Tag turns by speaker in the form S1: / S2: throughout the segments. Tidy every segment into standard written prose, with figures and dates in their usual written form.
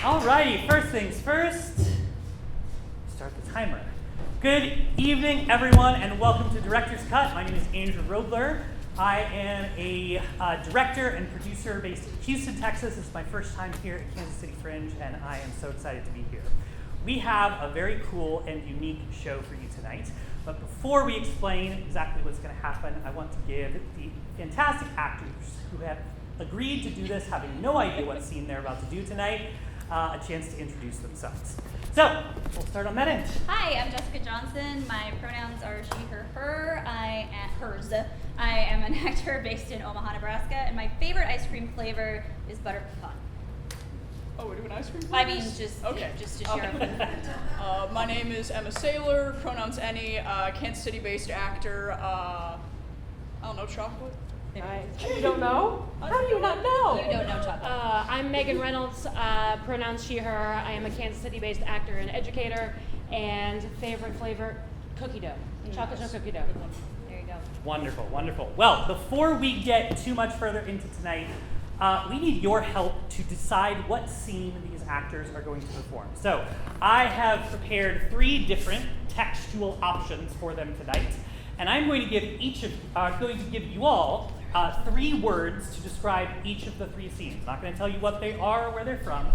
S1: Alrighty, first things first, start the timer. Good evening, everyone, and welcome to Director's Cut. My name is Andrew Roblyer. I am a director and producer based in Houston, Texas. It's my first time here at Kansas City Fringe, and I am so excited to be here. We have a very cool and unique show for you tonight. But before we explain exactly what's going to happen, I want to give the fantastic actors who have agreed to do this, having no idea what scene they're about to do tonight, a chance to introduce themselves. So, we'll start on that end.
S2: Hi, I'm Jessica Johnson. My pronouns are she, her, her. Hers. I am an actor based in Omaha, Nebraska, and my favorite ice cream flavor is butter pecan.
S3: Oh, we're doing ice cream flavors?
S2: I mean, just to share.
S3: Okay. My name is Emma Sayler, pronouns any, Kansas City-based actor. I don't know, chocolate?
S4: You don't know? How do you not know?
S2: You don't know chocolate.
S4: I'm Megan Reynolds, pronouns she, her. I am a Kansas City-based actor and educator, and favorite flavor, cookie dough. Chocolate chip cookie dough.
S2: There you go.
S1: Wonderful, wonderful. Well, before we get too much further into tonight, we need your help to decide what scene these actors are going to perform. So, I have prepared 3 different textual options for them tonight, and I'm going to give you all 3 words to describe each of the 3 scenes. I'm not going to tell you what they are or where they're from,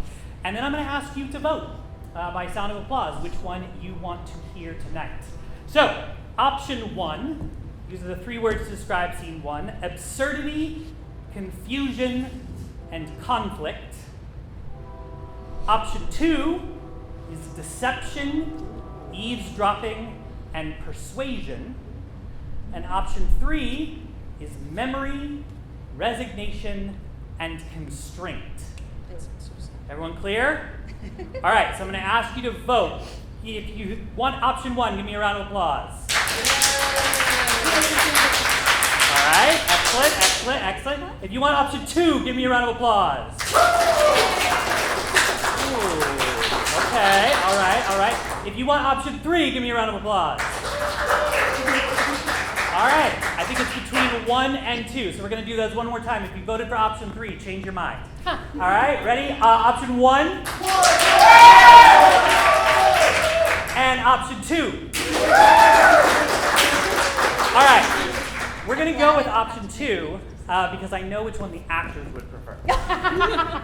S1: and then I'm going to ask you to vote by sound of applause which one you want to hear tonight. So, option 1, these are the 3 words to describe scene 1: absurdity, confusion, and conflict. Option 2 is deception, eavesdropping, and persuasion. And option 3 is memory, resignation, and constraint. Everyone clear? All right, so I'm going to ask you to vote. If you want option 1, give me a round of applause. All right, excellent, excellent, excellent. If you want option 2, give me a round of applause. Ooh, okay, all right, all right. If you want option 3, give me a round of applause. All right, I think it's between 1 and 2, so we're going to do those one more time. If you voted for option 3, change your mind. All right, ready? Option 1. And option 2. All right, we're going to go with option 2 because I know which one the actors would prefer.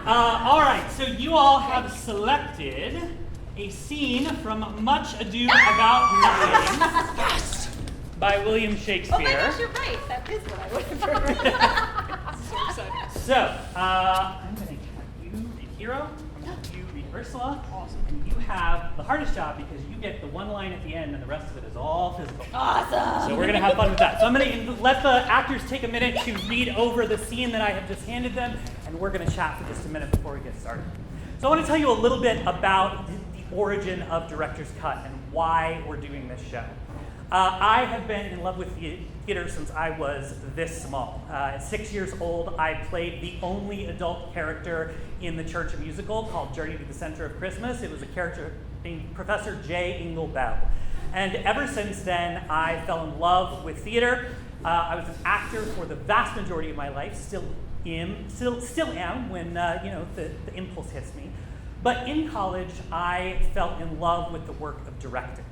S1: All right, so you all have selected a scene from Much Ado About Nothing. Yes! By William Shakespeare.
S2: Oh my gosh, you're right. That is what I would prefer.
S3: So excited.
S1: So, I'm going to have you read Hero, I'm going to have you read Ursula. Awesome. And you have the hardest job because you get the one line at the end and the rest of it is all physical.
S2: Awesome.
S1: So we're going to have fun with that. So I'm going to let the actors take a minute to read over the scene that I have just handed them, and we're going to chat for just a minute before we get started. So I want to tell you a little bit about the origin of Director's Cut and why we're doing this show. I have been in love with theater since I was this small. At 6 years old, I played the only adult character in the church musical called Journey to the Center of Christmas. It was a character named Professor J. Ingle Bell. And ever since then, I fell in love with theater. I was an actor for the vast majority of my life, still am when the impulse hits me. But in college, I fell in love with the work of directing.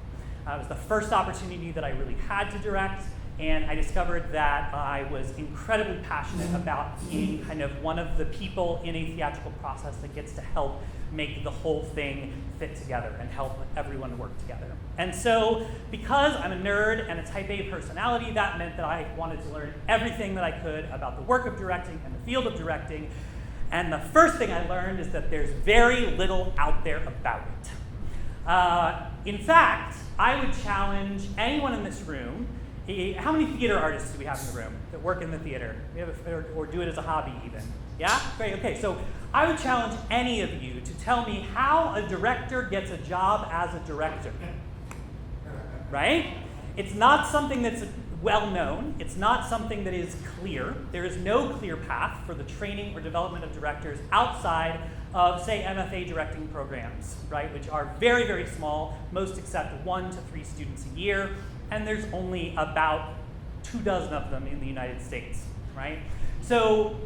S1: It was the first opportunity that I really had to direct, and I discovered that I was incredibly passionate about being kind of one of the people in a theatrical process that gets to help make the whole thing fit together and help everyone work together. And so, because I'm a nerd and a type A personality, that meant that I wanted to learn everything that I could about the work of directing and the field of directing. And the first thing I learned is that there's very little out there about it. In fact, I would challenge anyone in this room. How many theater artists do we have in the room that work in the theater? Or do it as a hobby even? Yeah? Great, okay. So I would challenge any of you to tell me how a director gets a job as a director. Right? It's not something that's well known. It's not something that is clear. There is no clear path for the training or development of directors outside of, say, MFA directing programs, right, which are very, very small. Most accept 1 to 3 students a year, and there's only about 24 of them in the United States, right? So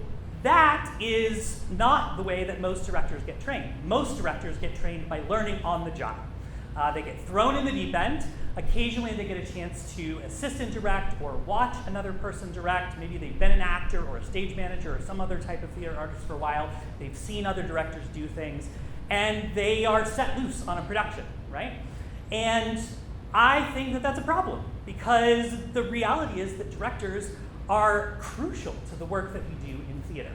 S1: that is not the way that most directors get trained. Most directors get trained by learning on the job. They get thrown in the deep end. Occasionally they get a chance to assistant direct or watch another person direct. Maybe they've been an actor or a stage manager or some other type of theater artist for a while. They've seen other directors do things, and they are set loose on a production, right? And I think that that's a problem, because the reality is that directors are crucial to the work that we do in theater.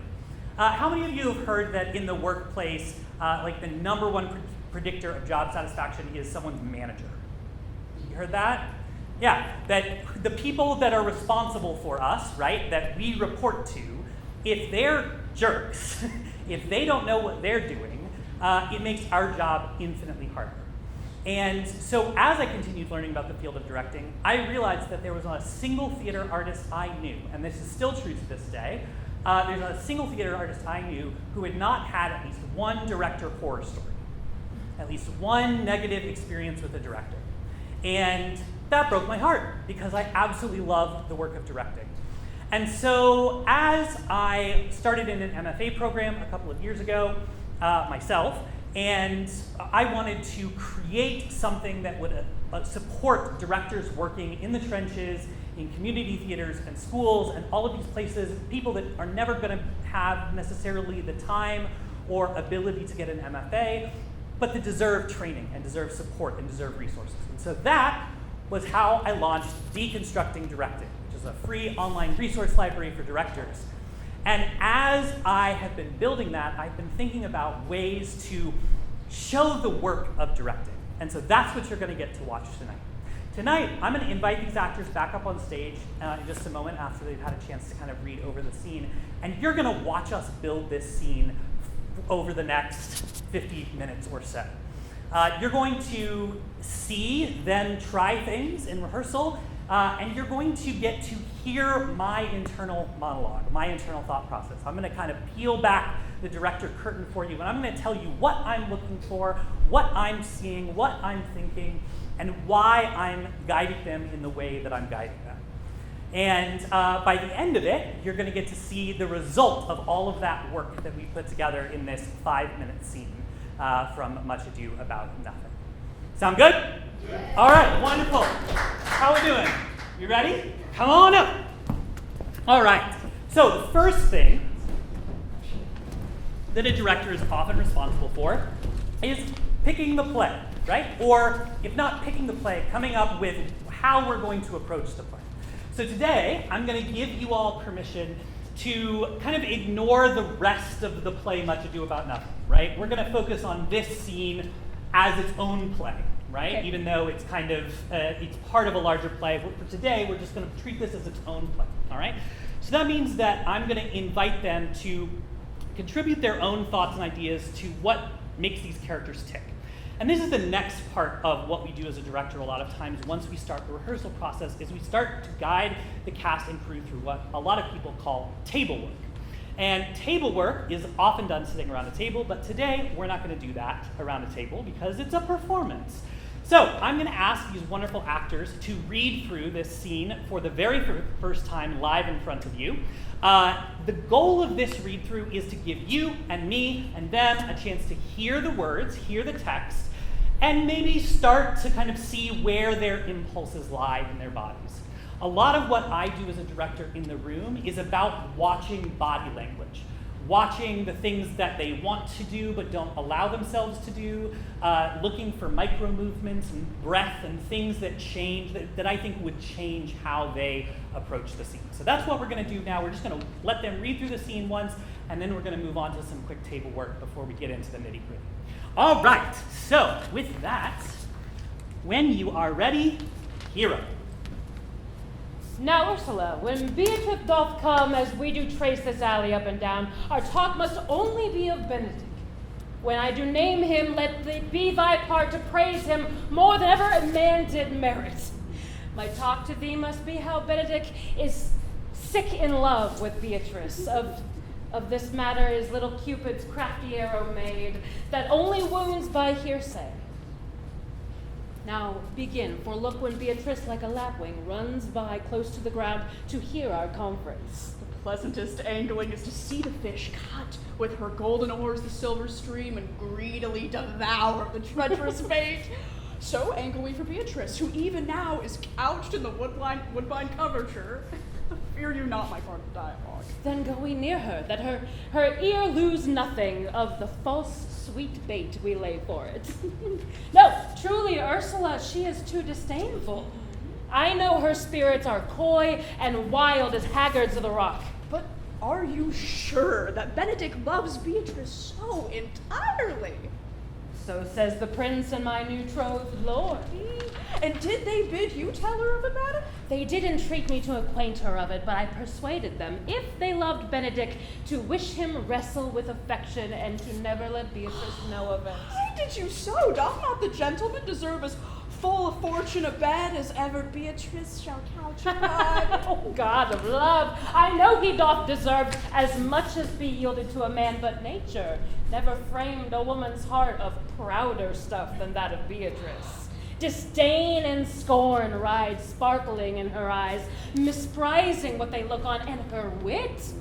S1: How many of you have heard that in the workplace, like the number one predictor of job satisfaction is someone's manager? You heard that? Yeah, that the people that are responsible for us, right, that we report to, if they're jerks, if they don't know what they're doing, it makes our job infinitely harder. And so as I continued learning about the field of directing, I realized that there was not a single theater artist I knew, and this is still true to this day, there's not a single theater artist I knew who had not had at least one director horror story, at least one negative experience with a director. And that broke my heart, because I absolutely loved the work of directing. And so as I started in an MFA program a couple of years ago myself, and I wanted to create something that would support directors working in the trenches, in community theaters and schools and all of these places, people that are never going to have necessarily the time or ability to get an MFA, but that deserve training and deserve support and deserve resources. And so that was how I launched Deconstructing Directing, which is a free online resource library for directors. And as I have been building that, I've been thinking about ways to show the work of directing. And so that's what you're going to get to watch tonight. Tonight, I'm going to invite these actors back up on stage in just a moment after they've had a chance to kind of read over the scene. And you're going to watch us build this scene over the next 50 minutes or so. You're going to see them try things in rehearsal, and you're going to get to hear my internal monologue, my internal thought process. I'm going to kind of peel back the director curtain for you, and I'm going to tell you what I'm looking for, what I'm seeing, what I'm thinking, and why I'm guiding them in the way that I'm guiding them. And by the end of it, you're going to get to see the result of all of that work that we put together in this 5-minute scene from Much Ado About Nothing. Sound good? Yeah. All right, wonderful. How are we doing? You ready? Come on up. All right, so the first thing that a director is often responsible for is picking the play, right? Or if not picking the play, coming up with how we're going to approach the play. So today, I'm going to give you all permission to kind of ignore the rest of the play Much Ado About Nothing, right? We're going to focus on this scene as its own play, right? Okay. Even though it's kind of, it's part of a larger play. For today, we're just going to treat this as its own play, all right? So that means that I'm going to invite them to contribute their own thoughts and ideas to what makes these characters tick. And this is the next part of what we do as a director a lot of times once we start the rehearsal process, is we start to guide the cast and crew through what a lot of people call table work. And table work is often done sitting around a table, but today we're not going to do that around a table because it's a performance. So I'm going to ask these wonderful actors to read through this scene for the very first time live in front of you. The goal of this read-through is to give you and me and them a chance to hear the words, hear the text, and maybe start to kind of see where their impulses lie in their bodies. A lot of what I do as a director in the room is about watching body language, watching the things that they want to do but don't allow themselves to do, looking for micro movements and breath and things that change, that I think would change how they approach the scene. So that's what we're going to do now. We're just going to let them read through the scene once, and then we're going to move on to some quick table work before we get into the nitty-gritty. All right, so with that, when you are ready, hero.
S4: Now, Ursula, when Beatrice doth come, as we do trace this alley up and down, our talk must only be of Benedick. When I do name him, let it be thy part to praise him more than ever a man did merit. My talk to thee must be how Benedick is sick in love with Beatrice. Of this matter is little Cupid's crafty arrow made, that only wounds by hearsay. Now begin, for look when Beatrice like a lapwing runs by close to the ground to hear our conference.
S3: pleasantest angling is to see the fish cut with her golden oars the silver stream and greedily devour the treacherous bait. So angle we for Beatrice, who even now is couched in the woodbine coverture. Fear you not my part of dialogue.
S4: Then go we near her, that her ear lose nothing of the false sweet bait we lay for it. No, truly, Ursula, she is too disdainful. I know her spirits are coy and wild as haggards of the rock.
S3: But are you sure that Benedict loves Beatrice so entirely?
S4: So says the prince and my new betrothed lord.
S3: And did they bid you tell her of it, madam?
S4: They did entreat me to acquaint her of it, but I persuaded them, if they loved Benedict, to wish him wrestle with affection and to never let Beatrice know of it.
S3: Why did you so? Doth not the gentleman deserve as full a fortune of bed as ever Beatrice shall couch upon?
S4: Oh, God of love, I know he doth deserve as much as be yielded to a man, but nature never framed a woman's heart of prouder stuff than that of Beatrice. Disdain and scorn ride sparkling in her eyes, misprizing what they look on, and her wit.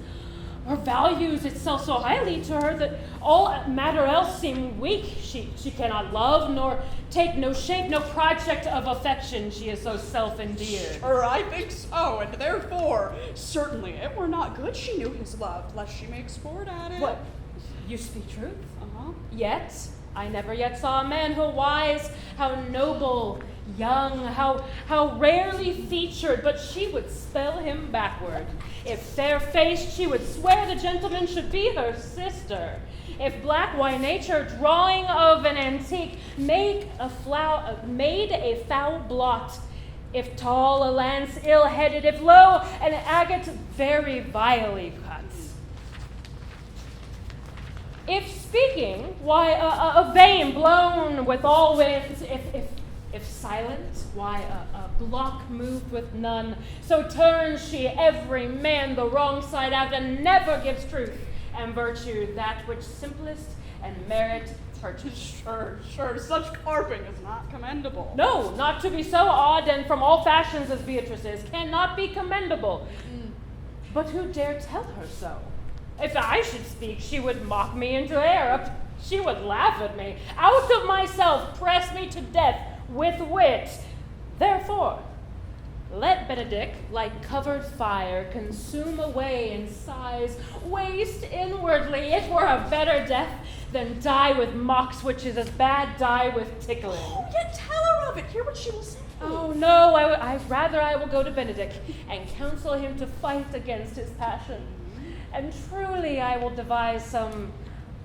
S4: Her values itself so highly to her that all matter else seem weak. She cannot love, nor take no shape, no project of affection. She is so self-endeared.
S3: Sure, I think so, and therefore, certainly it were not good she knew his love, lest she make sport at it.
S4: What? You speak truth?
S3: Uh-huh.
S4: Yet, I never yet saw a man how wise, how noble, young, how rarely featured, but she would spell him backward. If fair-faced, she would swear the gentleman should be her sister. If black, why nature, drawing of an antique, made a foul blot. If tall, a lance ill-headed. If low, an agate very vilely cut. If speaking, why a vein blown with all winds. If silent, why a block moved with none. So turns she every man the wrong side out, and never gives truth and virtue that which simplest and merit her to.
S3: Sure, such carping is not commendable.
S4: No, not to be so odd and from all fashions as Beatrice is, cannot be commendable. But who dare tell her so? If I should speak, she would mock me into air. She would laugh at me, out of myself, press me to death with wit. Therefore, let Benedict, like covered fire, consume away in sighs, waste inwardly. It were a better death than die with mocks, which is as bad die with tickling.
S3: Oh, yet tell her of it. Hear what she will say.
S4: Oh, no, I will go to Benedict and counsel him to fight against his passion. And truly I will devise some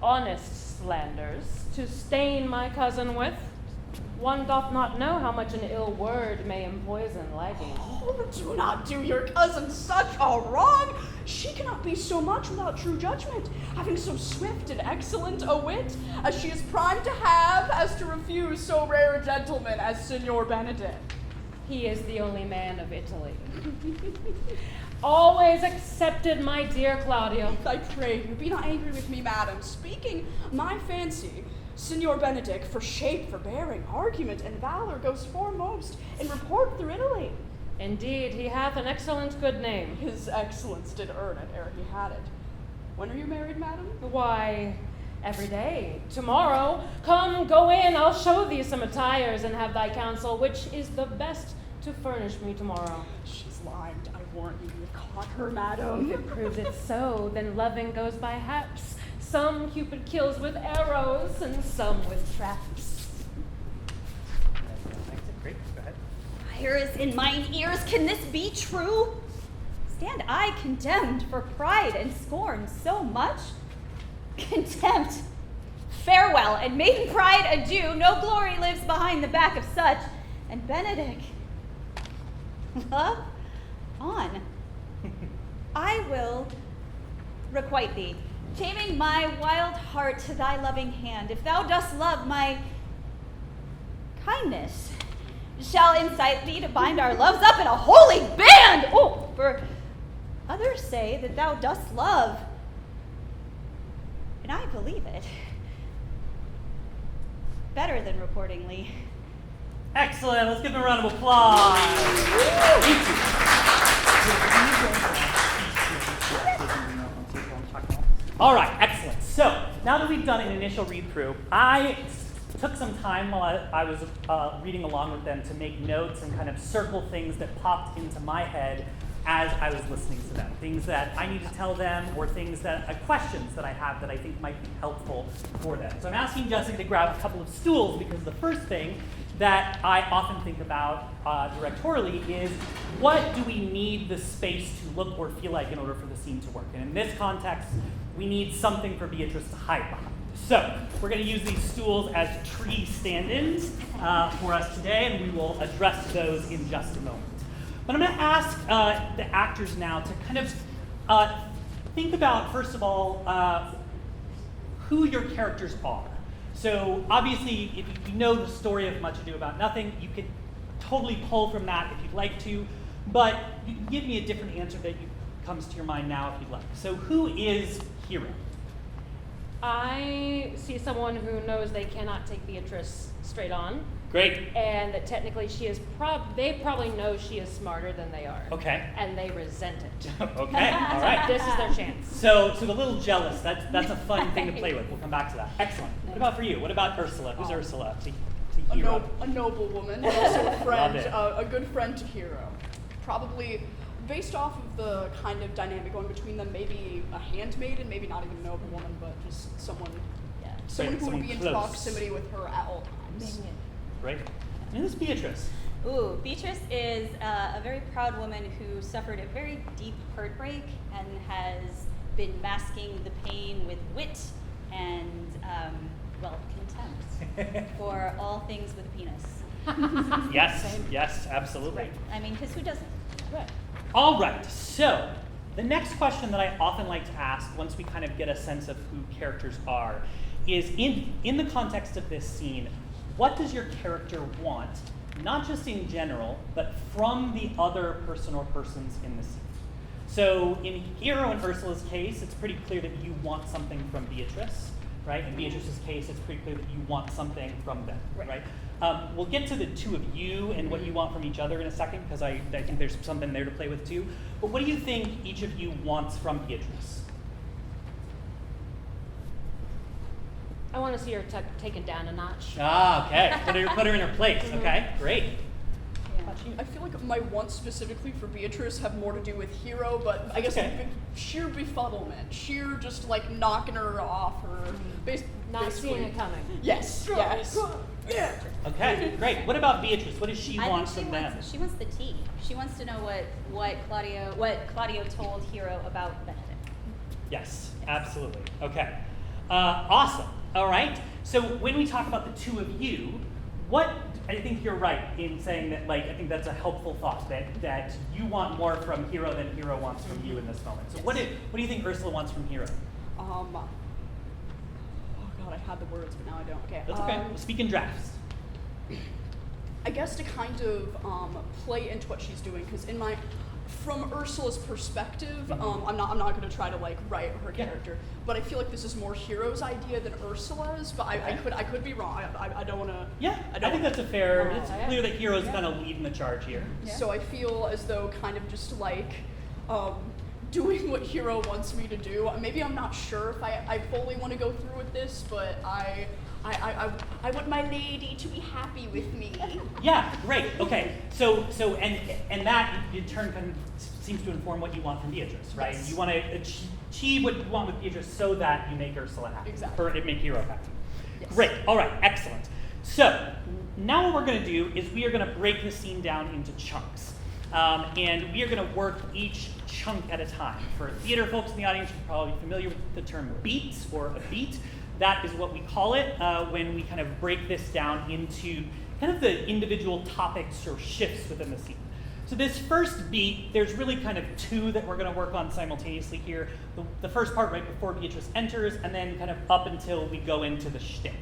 S4: honest slanders to stain my cousin with. One doth not know how much an ill word may empoison liking.
S3: Oh, do not do your cousin such a wrong. She cannot be so much without true judgment, having so swift and excellent a wit as she is primed to have, as to refuse so rare a gentleman as Signor Benedict.
S4: He is the only man of Italy. Always accepted, my dear Claudio.
S3: I pray you, be not angry with me, madam. Speaking my fancy, Signor Benedict, for shape, for bearing, argument, and valor, goes foremost in report through Italy.
S4: Indeed, he hath an excellent good name.
S3: His excellence did earn it ere he had it. When are you married, madam?
S4: Why, every day. Tomorrow, come, go in, I'll show thee some attires and have thy counsel, which is the best to furnish me tomorrow.
S3: She's limed, I warrant you have caught her, madam.
S4: If it proves it so, then loving goes by haps. Some Cupid kills with arrows, and some with traps.
S1: Great, go ahead.
S2: Fire is in mine ears, can this be true? Stand I condemned for pride and scorn so much? Contempt, farewell, and maiden pride adieu. No glory lives behind the back of such. And Benedict, love on. I will requite thee, taming my wild heart to thy loving hand. If thou dost love, my kindness shall incite thee to bind our loves up in a holy band. Oh, for others say that thou dost love, and I believe it. Better than reportingly.
S1: Excellent. Let's give them a round of applause.
S2: Yes,
S1: All right, excellent. So now that we've done an initial read-through, I took some time while I was reading along with them to make notes and kind of circle things that popped into my head as I was listening to them. Things that I need to tell them or things that, questions that I have that I think might be helpful for them. So I'm asking Jessica to grab a couple of stools because the first thing that I often think about directorially is what do we need the space to look or feel like in order for the scene to work? And in this context, we need something for Beatrice to hide behind. So we're going to use these stools as tree stand-ins for us today, and we will address those in just a moment. But I'm going to ask the actors now to kind of think about, first of all, who your characters are. So obviously, if you know the story of Much Ado About Nothing, you could totally pull from that if you'd like to, but you can give me a different answer that comes to your mind now if you'd like. So who is Hero?
S4: I see someone who knows they cannot take Beatrice straight on.
S1: Great.
S4: And that technically she is they probably know she is smarter than they are.
S1: Okay.
S4: And they resent it.
S1: Okay, all right.
S4: This is their chance.
S1: So a little jealous. That's a fun thing to play with. We'll come back to that. Excellent. What about for you? What about Ursula? Who's Ursula to Hero?
S3: A noble woman, also a friend,
S1: Love it.
S3: a good friend to Hero. Probably based off of the kind of dynamic going between them, maybe a handmaiden, maybe not even a noble woman, but just someone who
S1: someone
S3: would be in
S1: close.
S3: proximity with her at all times.
S1: Right. And this is Beatrice.
S2: Ooh, Beatrice is a very proud woman who suffered a very deep heartbreak and has been masking the pain with wit and, contempt for all things with a penis.
S1: Yes, absolutely.
S2: Right. I mean, because who doesn't?
S4: Right.
S1: All right, so the next question that I often like to ask once we kind of get a sense of who characters are is in the context of this scene, what does your character want, not just in general, but from the other person or persons in the scene? So in Hero and Ursula's case, it's pretty clear that you want something from Beatrice, right? In Beatrice's case, it's pretty clear that you want something from them, right? We'll get to the two of you and what you want from each other in a second, because I think there's something there to play with too. But what do you think each of you wants from Beatrice?
S4: I want to see her taken down a notch.
S1: Ah, okay. Put her in her place. Okay, great.
S3: I feel like my wants specifically for Beatrice have more to do with Hero, but I guess
S1: Okay.
S3: sheer befuddlement, sheer just like knocking her off her.
S4: Not seeing it coming.
S3: Yes. Yeah.
S1: Okay, great. What about Beatrice? What does she want from them?
S2: She wants the tea. She wants to know what Claudio told Hero about Benedict.
S1: Yes, absolutely. Okay. Awesome. All right. So when we talk about the two of you, I think you're right in saying that, I think that's a helpful thought, that you want more from Hero than Hero wants from you in this moment. So
S2: Yes.
S1: what do you think Ursula wants from Hero?
S3: Oh God, I had the words, but now I don't. Okay.
S1: That's okay. We'll speak in drafts.
S3: I guess to kind of play into what she's doing, because from Ursula's perspective, I'm not going to try to write her character, but I feel like this is more Hero's idea than Ursula's. But I could be wrong. I don't want to.
S1: Yeah, I think that's a fair. It's
S4: yeah.
S1: clear that Hero's kind of leading the charge here.
S2: Yeah.
S3: So I feel as though kind of just doing what Hero wants me to do. Maybe I'm not sure if I fully want to go through with this, but I want my lady to be happy with me.
S1: Yeah, great. Okay, so and that in turn kind of seems to inform what you want from Beatrice, right?
S3: Yes.
S1: You want to achieve what you want with Beatrice so that you make Ursula happy,
S3: Exactly.
S1: or make Hero happy.
S3: Yes.
S1: Great. All right. Excellent. So now what we're going to do is we are going to break the scene down into chunks, and we are going to work each chunk at a time. For theater folks in the audience, you're probably familiar with the term beats or a beat. That is what we call it when we kind of break this down into kind of the individual topics or shifts within the scene. So this first beat, there's really kind of two that we're going to work on simultaneously here. The first part right before Beatrice enters, and then kind of up until we go into the shtick,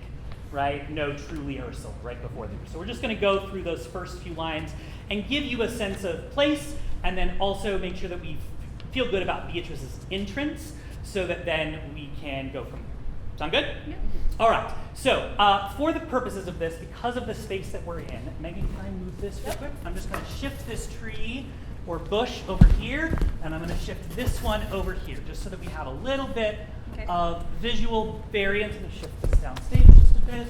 S1: right? No, truly Ursula, right before there. So we're just going to go through those first few lines and give you a sense of place, and then also make sure that we feel good about Beatrice's entrance, so that then we can go from there. Sound good?
S2: Yeah.
S1: All right. So for the purposes of this, because of the space that we're in, Megan, can I move this real quick? I'm just going to shift this tree or bush over here, and I'm going to shift this one over here, just so that we have a little bit
S2: Okay.
S1: of visual variants. I'm going to shift this downstage just a bit.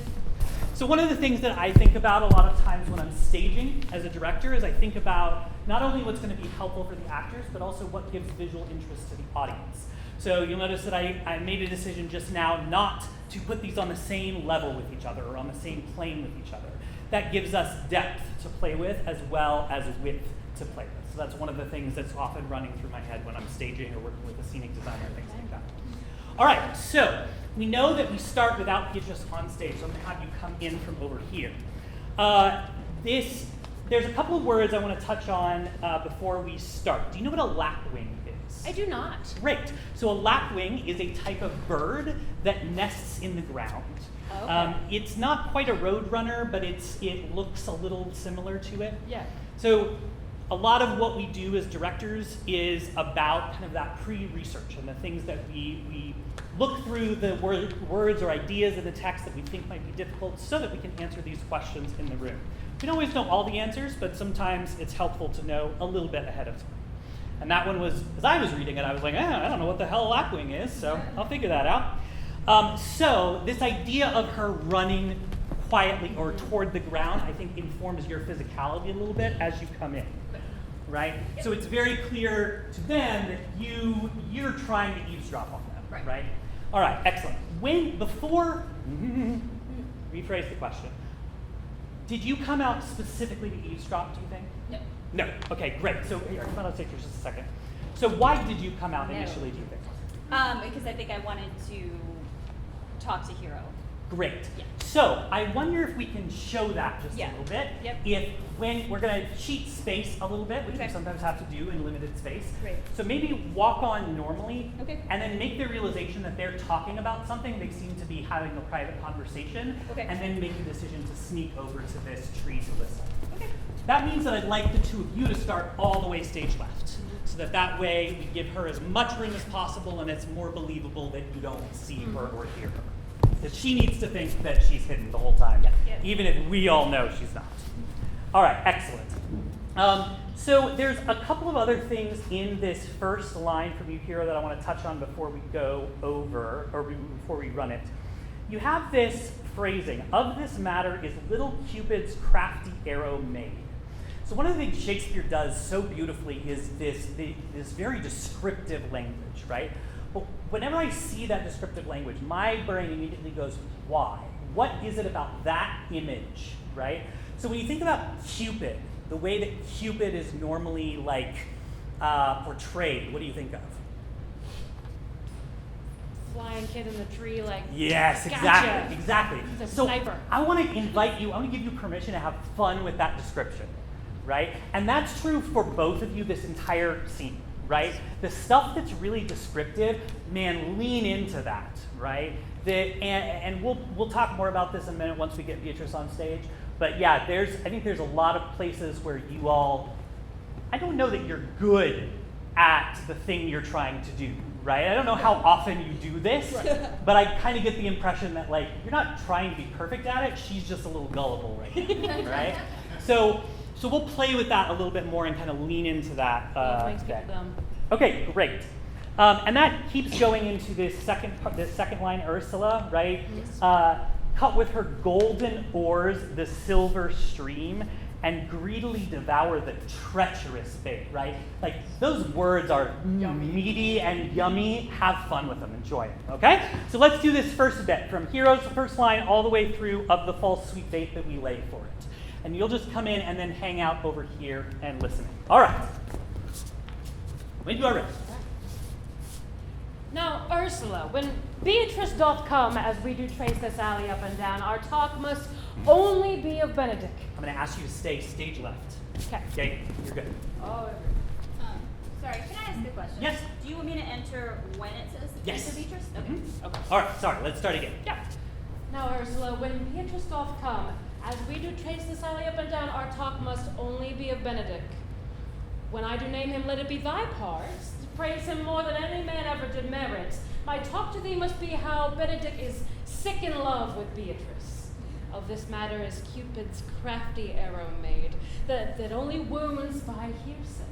S1: So one of the things that I think about a lot of times when I'm staging as a director is I think about not only what's going to be helpful for the actors, but also what gives visual interest to the audience. So you'll notice that I made a decision just now not to put these on the same level with each other or on the same plane with each other. That gives us depth to play with as well as width to play with. So that's one of the things that's often running through my head when I'm staging or working with a scenic designer and things like that. All right, so we know that we start without Beatrice on stage, so I'm going to have you come in from over here. There's a couple of words I want to touch on before we start. Do you know what a lapwing is?
S4: I do not.
S1: Great. So a lapwing is a type of bird that nests in the ground.
S2: Okay.
S1: It's not quite a roadrunner, but it looks a little similar to it.
S4: Yeah.
S1: So a lot of what we do as directors is about kind of that pre-research and the things that we look through the words or ideas of the text that we think might be difficult so that we can answer these questions in the room. We don't always know all the answers, but sometimes it's helpful to know a little bit ahead of time. And that one was, as I was reading it, I was like, I don't know what the hell a lapwing is, so I'll figure that out. So this idea of her running quietly or toward the ground, I think informs your physicality a little bit as you come in, right? So it's very clear to them that you're trying to eavesdrop on them, right? All right, excellent. Rephrase the question. Did you come out specifically to eavesdrop, do you think?
S2: No.
S1: No. Okay, great. So here, come on stage for just a second. So why did you come out
S2: No.
S1: initially, do you think?
S2: Because I think I wanted to talk to Hero.
S1: Great.
S2: Yeah.
S1: So I wonder if we can show that just
S2: Yeah.
S1: a little bit.
S2: Yep.
S1: If when we're going to cheat space a little bit, which
S2: Okay.
S1: we sometimes have to do in limited space.
S2: Great.
S1: So maybe walk on normally,
S2: Okay.
S1: and then make the realization that they're talking about something. They seem to be having a private conversation,
S2: Okay.
S1: and then make the decision to sneak over to this tree to listen.
S2: Okay.
S1: That means that I'd like the two of you to start all the way stage left, so that way we give her as much room as possible, and it's more believable that you don't see her or hear her. Because she needs to think that she's hidden the whole time,
S2: Yep.
S1: even if we all know she's not. All right, excellent. So there's a couple of other things in this first line from you, Hero, that I want to touch on before we go over, or before we run it. You have this phrasing, of this matter is little Cupid's crafty arrow made. So one of the things Shakespeare does so beautifully is this very descriptive language, right? But whenever I see that descriptive language, my brain immediately goes, why? What is it about that image, right? So when you think about Cupid, the way that Cupid is normally portrayed, what do you think of?
S4: Flying kid in the tree, like.
S1: Yes,
S4: Gotcha.
S1: exactly.
S4: He's a
S1: So
S4: sniper.
S1: I want to invite you, I want to give you permission to have fun with that description, right? And that's true for both of you this entire scene, right? The stuff that's really descriptive, man, lean into that, right? And we'll talk more about this in a minute once we get Beatrice on stage. But yeah, I think there's a lot of places where you all, I don't know that you're good at the thing you're trying to do, right? I don't know how often you do this, but I kind of get the impression that you're not trying to be perfect at it, she's just a little gullible right now, right? So we'll play with that a little bit more and kind of lean into that.
S4: Love makes people
S1: then.
S4: dumb.
S1: Okay, great. And that keeps going into this second line, Ursula, right? Cut with her golden oars the silver stream and greedily devour the treacherous bait, right? Those words are meaty and yummy. Have fun with them, enjoy them, okay? So let's do this first bit, from Hero's first line all the way through of the false sweet bait that we lay for it. And you'll just come in and then hang out over here and listen. All right. When you are ready.
S4: Now, Ursula, when Beatrice doth come, as we do trace this alley up and down, our talk must only be of Benedict.
S1: I'm going to ask you to stay stage left.
S4: Okay.
S1: Okay, you're good.
S4: Oh,
S2: Sorry, can I ask a question?
S1: Yes.
S2: Do you want me to enter when it says
S1: Yes.
S2: enter Beatrice? Okay.
S1: Mhm. Okay. All right, sorry, let's start again.
S4: yeah. Now, Ursula, when Beatrice doth come, as we do trace this alley up and down, our talk must only be of Benedict. When I do name him, let it be thy part, to praise him more than any man ever did merit. My talk to thee must be how Benedict is sick in love with Beatrice. Of this matter is Cupid's crafty arrow made, that only wounds by hearsay.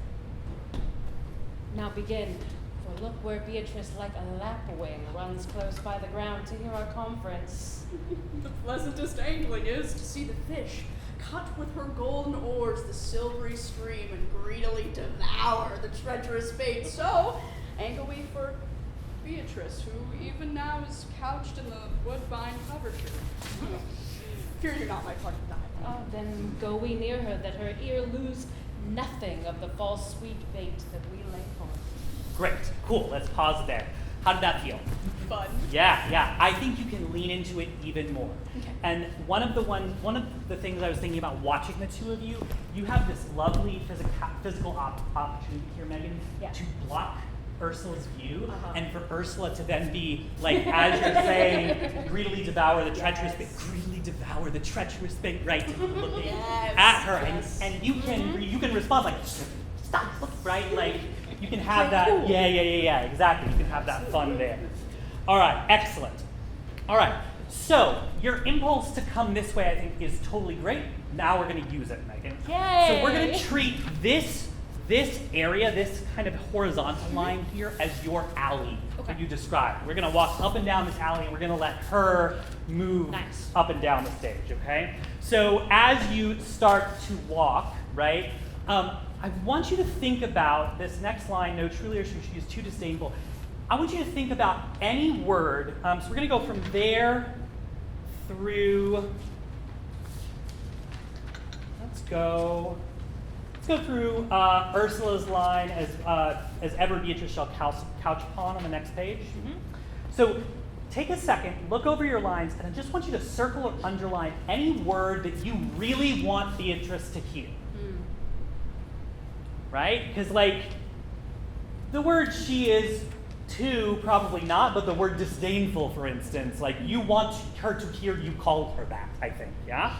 S4: Now begin, For look where Beatrice like a lapwing runs close by the ground to hear our conference.
S3: The pleasantest angling is to see the fish cut with her golden oars the silvery stream and greedily devour the treacherous bait. So, angle we for Beatrice, who even now is couched in the woodbine coverture. Fear you're not my party diet.
S4: Oh, then go we near her, that her ear lose nothing of the false sweet bait that we lay for.
S1: Great, cool, let's pause there. How did that feel?
S3: Fun.
S1: Yeah, I think you can lean into it even more.
S3: Okay.
S1: And one of the things I was thinking about watching the two of you, you have this lovely physical opportunity here, Megan,
S4: Yeah.
S1: to block Ursula's view,
S4: Uh-huh.
S1: and for Ursula to then be, like, as you're saying, greedily devour the treacherous bait, greedily devour the treacherous bait, right? Looking
S3: Yes,
S1: at her,
S3: yes.
S1: and you can respond like, stop, right? Like, you can have
S4: Like,
S1: that,
S4: cool.
S1: yeah, exactly. You can have that fun there. All right, excellent. All right, so your impulse to come this way, I think, is totally great. Now we're going to use it, Megan.
S4: Yay!
S1: So we're going to treat this area, this kind of horizontal line here, as your alley that you described. We're going to walk up and down this alley, and we're going to let her move
S4: Nice.
S1: up and down the stage, okay? So as you start to walk, right, I want you to think about this next line, no, truly or she is too disdainful. I want you to think about any word. So we're going to go from there through, let's go through Ursula's line as ever Beatrice shall couch upon on the next page. So take a second, look over your lines, and I just want you to circle or underline any word that you really want Beatrice to hear. Right? Because, like, the word she is too, probably not, but the word disdainful, for instance, like, you want her to hear you call her that, I think, yeah?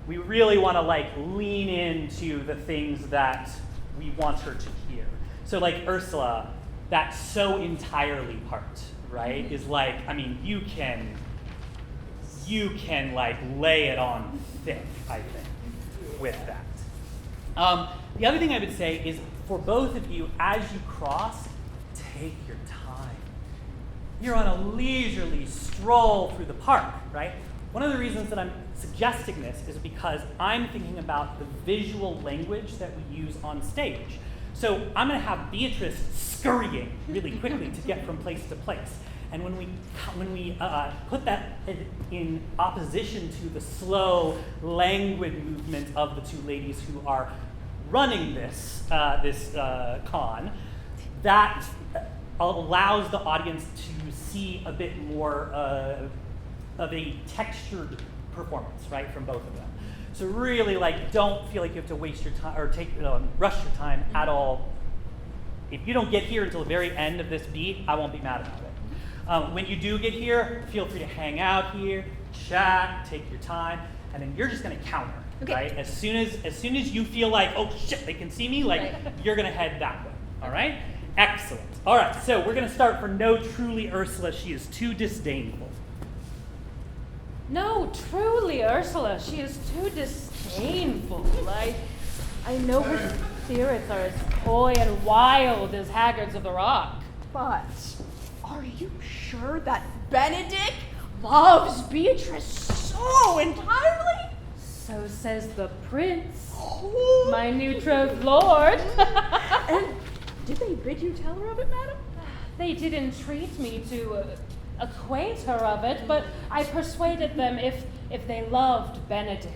S1: We really want to, like, lean into the things that we want her to hear. So, like, Ursula, that so entirely part, right, is like, I mean, you can, like, lay it on thick, I think, with that. The other thing I would say is, for both of you, as you cross, take your time. You're on a leisurely stroll through the park, right? One of the reasons that I'm suggesting this is because I'm thinking about the visual language that we use on stage. So I'm going to have Beatrice scurrying really quickly to get from place to place. And when we put that in opposition to the slow, languid movement of the two ladies who are running this con, that allows the audience to see a bit more of a textured performance, right, from both of them. So really, like, don't feel like you have to waste your time or rush your time at all. If you don't get here until the very end of this beat, I won't be mad about it. When you do get here, feel free to hang out here, chat, take your time, and then you're just going to counter, right? As soon as you feel like, oh shit, they can see me, like, you're going to head that way. All right? Excellent. All right, so we're going to start for no, truly, Ursula, she is too disdainful.
S4: No, truly, Ursula, she is too disdainful. I know her spirits are as coy and wild as haggards of the rock.
S3: But are you sure that Benedict loves Beatrice so entirely?
S4: So says the prince, my new betrothed lord.
S3: And did they bid you tell her of it, madam?
S4: They did entreat me to acquaint her of it, but I persuaded them if they loved Benedict,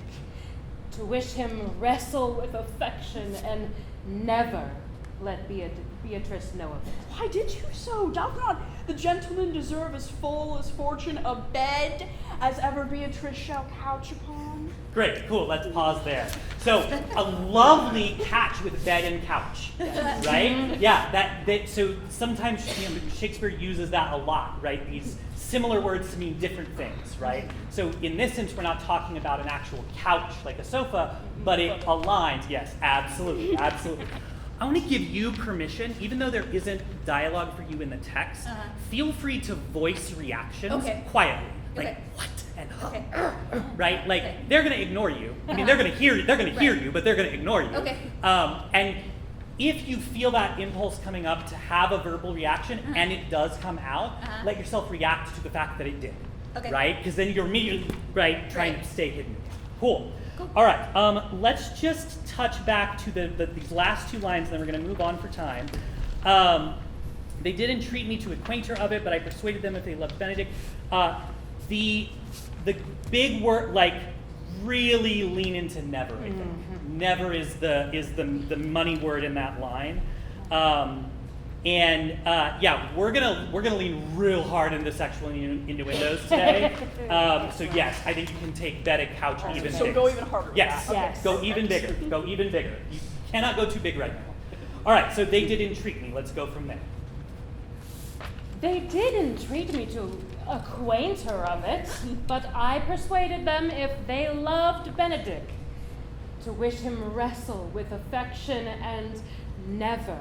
S4: to wish him wrestle with affection and never let Beatrice know of it.
S3: Why did you so? Doth not the gentleman deserve as full as fortune a bed as ever Beatrice shall couch upon?
S1: Great, cool, let's pause there. So, a lovely catch with bed and couch, right? Yeah, so sometimes Shakespeare uses that a lot, right? These similar words to mean different things, right? So in this sense, we're not talking about an actual couch like a sofa, but it aligns, yes, absolutely. I want to give you permission, even though there isn't dialogue for you in the text, feel free to voice reactions quietly. Like, what? And right? Like, they're going to ignore you. I mean, they're going to hear you, but they're going to ignore you. And if you feel that impulse coming up to have a verbal reaction and it does come out, let yourself react to the fact that it did.
S2: Okay.
S1: Right? Because then you're immediately trying to stay hidden. Cool. All right. Let's just touch back to these last two lines, and then we're going to move on for time. They did entreat me to acquaint her of it, but I persuaded them if they loved Benedict. The big word, like, really lean into never. I think never is the money word in that line. We're gonna lean real hard into sexual innuendos today. So yes, I think you can take Benedict couch even bigger.
S3: So go even harder.
S1: Yes,
S2: Yes.
S1: go even bigger. Go even bigger. You cannot go too big right now. All right, so they did entreat me. Let's go from there.
S4: They did entreat me to acquaint her of it, but I persuaded them if they loved Benedict, to wish him wrestle with affection and never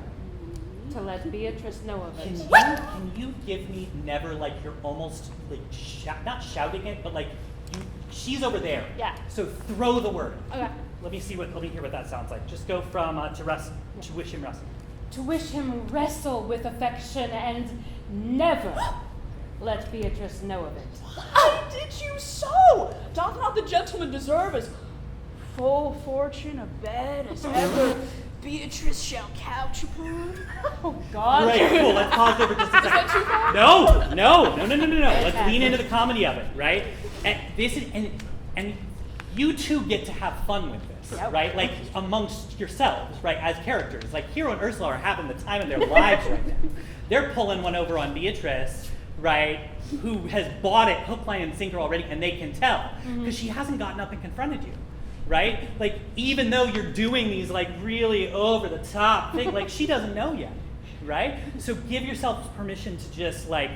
S4: to let Beatrice know of it.
S1: Can you give me never, like you're almost like not shouting it, but like she's over there.
S4: Yeah.
S1: So throw the word.
S4: Okay.
S1: Let me hear what that sounds like. Just go from to wish him wrestle.
S4: To wish him wrestle with affection and never let Beatrice know of it.
S3: How did you so? Doth not the gentleman deserve as full fortune of bed as ever Beatrice shall couch upon?
S4: Oh, God.
S1: Great, cool. Let's pause there for just a second.
S3: Is that too far?
S1: No. Let's lean into the comedy of it, right? And you two get to have fun with this, right? Like amongst yourselves, right? As characters, like Hero and Ursula are having the time of their lives right now. They're pulling one over on Beatrice, right? Who has bought it hook, line, and sinker already, and they can tell because she hasn't gotten up and confronted you, right? Like even though you're doing these like really over the top thing, like she doesn't know yet, right? So give yourself permission to just like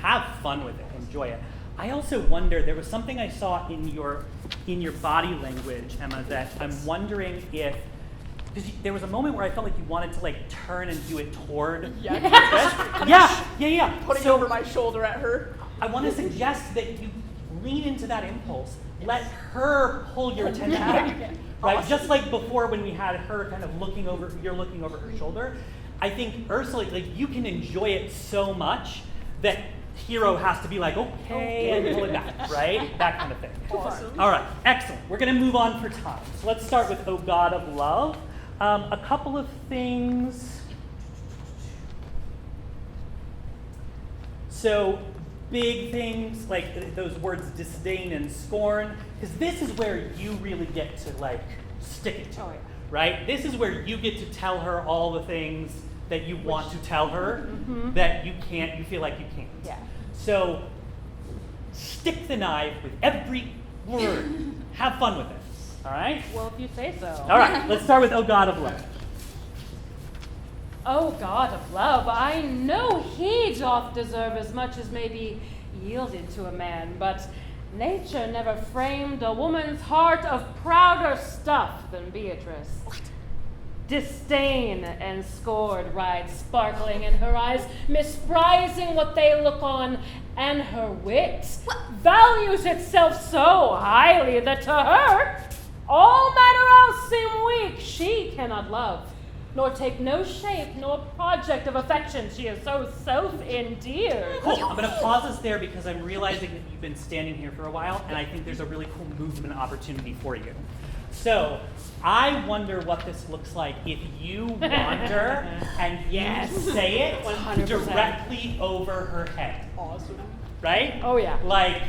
S1: have fun with it, enjoy it. I also wonder, there was something I saw in your body language, Emma, that I'm wondering if, because there was a moment where I felt like you wanted to like turn and do it toward Beatrice. Yeah.
S3: Putting over my shoulder at her.
S1: I want to suggest that you lean into that impulse. Let her pull your attention back, right?
S3: Awesome.
S1: Just like before when we had her kind of you're looking over her shoulder. I think Ursula, like you can enjoy it so much that Hero has to be like, okay, and pull it back, right? That kind of thing.
S3: Awesome.
S1: All right, excellent. We're going to move on for time. So let's start with O God of Love. A couple of things. So big things like those words disdain and scorn, because this is where you really get to like stick it to her, right? This is where you get to tell her all the things that you want to tell her that you feel like you can't.
S2: Yeah.
S1: So stick the knife with every word. Have fun with it. All right?
S4: Well, if you say so.
S1: All right, let's start with O God of Love.
S4: O God of love, I know he doth deserve as much as may be yielded to a man, but nature never framed a woman's heart of prouder stuff than Beatrice. What? Disdain and scorn ride sparkling in her eyes, misprizing what they look on, and her wit values itself so highly that to her all matter else seem weak. She cannot love, nor take no shape, nor project of affection. She is so self-endeared.
S1: Cool. I'm going to pause us there because I'm realizing that you've been standing here for a while, and I think there's a really cool movement opportunity for you. So I wonder what this looks like if you wander and you say it
S4: 100%.
S1: directly over her head.
S3: Awesome.
S1: Right?
S4: Oh, yeah.
S1: Like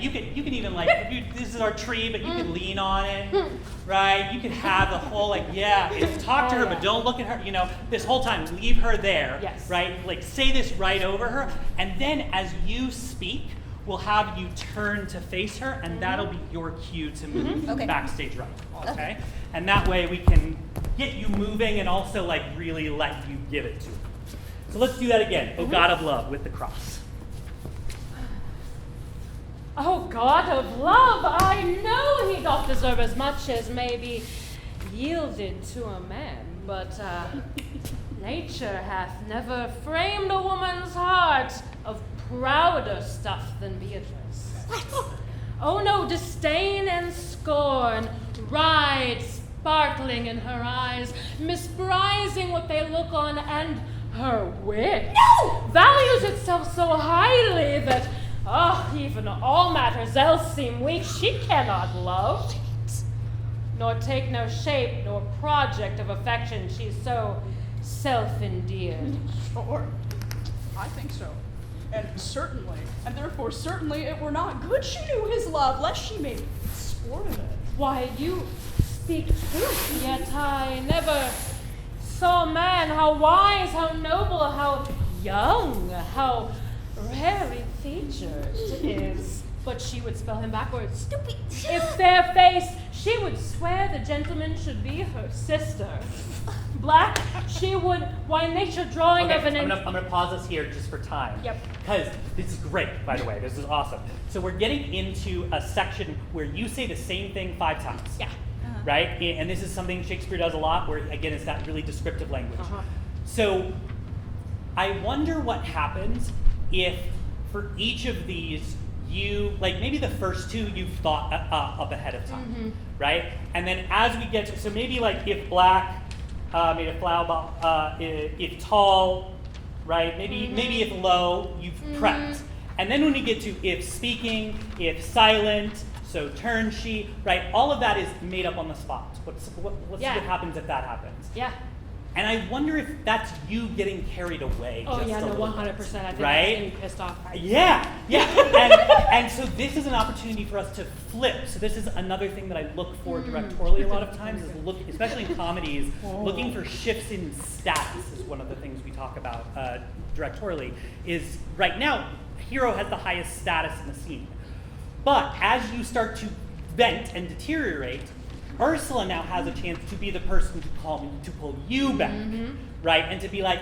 S1: you could even like this is our tree, but you could lean on it, right? You could have the whole talk to her, but don't look at her. You know, this whole time, leave her there,
S4: Yes.
S1: right? Like say this right over her, and then as you speak, we'll have you turn to face her, and that'll be your cue to move backstage right. Okay? And that way we can get you moving and also like really let you give it to her. So let's do that again. O God of Love with the cross.
S4: O God of love, I know he doth deserve as much as may be yielded to a man, but nature hath never framed a woman's heart of prouder stuff than Beatrice. Oh no, disdain and scorn ride sparkling in her eyes, misprizing what they look on, and her wit values itself so highly that, even all matters else seem weak, she cannot love, nor take no shape nor project of affection. She's so self-endeared.
S3: Sure. I think so. And certainly, and therefore certainly it were not good she knew his love, lest she made sport of it.
S4: Why, you speak truth, yet I never saw man how wise, how noble, how young, how rarely featured is. But she would spell him backwards.
S2: Stupid.
S4: If fair faced, she would swear the gentleman should be her sister. Black, she would, why nature drawing
S1: Okay,
S4: of an...
S1: I'm gonna pause us here just for time.
S4: Yep.
S1: Because this is great, by the way. This is awesome. So we're getting into a section where you say the same thing 5 times.
S4: Yeah.
S1: Right? And this is something Shakespeare does a lot, where, again, it's that really descriptive language. So I wonder what happens if for each of these, you, like maybe the first 2 you've thought up ahead of time, right? And then as we get to, so maybe like if black, made a flower, if tall, right? Maybe if low, you've prepped. And then when we get to if speaking, if silent, so turn she, right? All of that is made up on the spot. Let's see what happens if that happens.
S4: Yeah.
S1: And I wonder if that's you getting carried away.
S4: Oh
S1: just
S4: yeah,
S1: a
S4: no,
S1: little
S4: 100%.
S1: bit,
S4: I think
S1: right?
S4: that's getting pissed off.
S1: Yeah. And so this is an opportunity for us to flip. So this is another thing that I look for directorially a lot of times, is look, especially in comedies, looking for shifts in status is one of the things we talk about directorially. Is right now, hero has the highest status in the scene. But as you start to vent and deteriorate, Ursula now has a chance to be the person to pull you back, right? And to be like,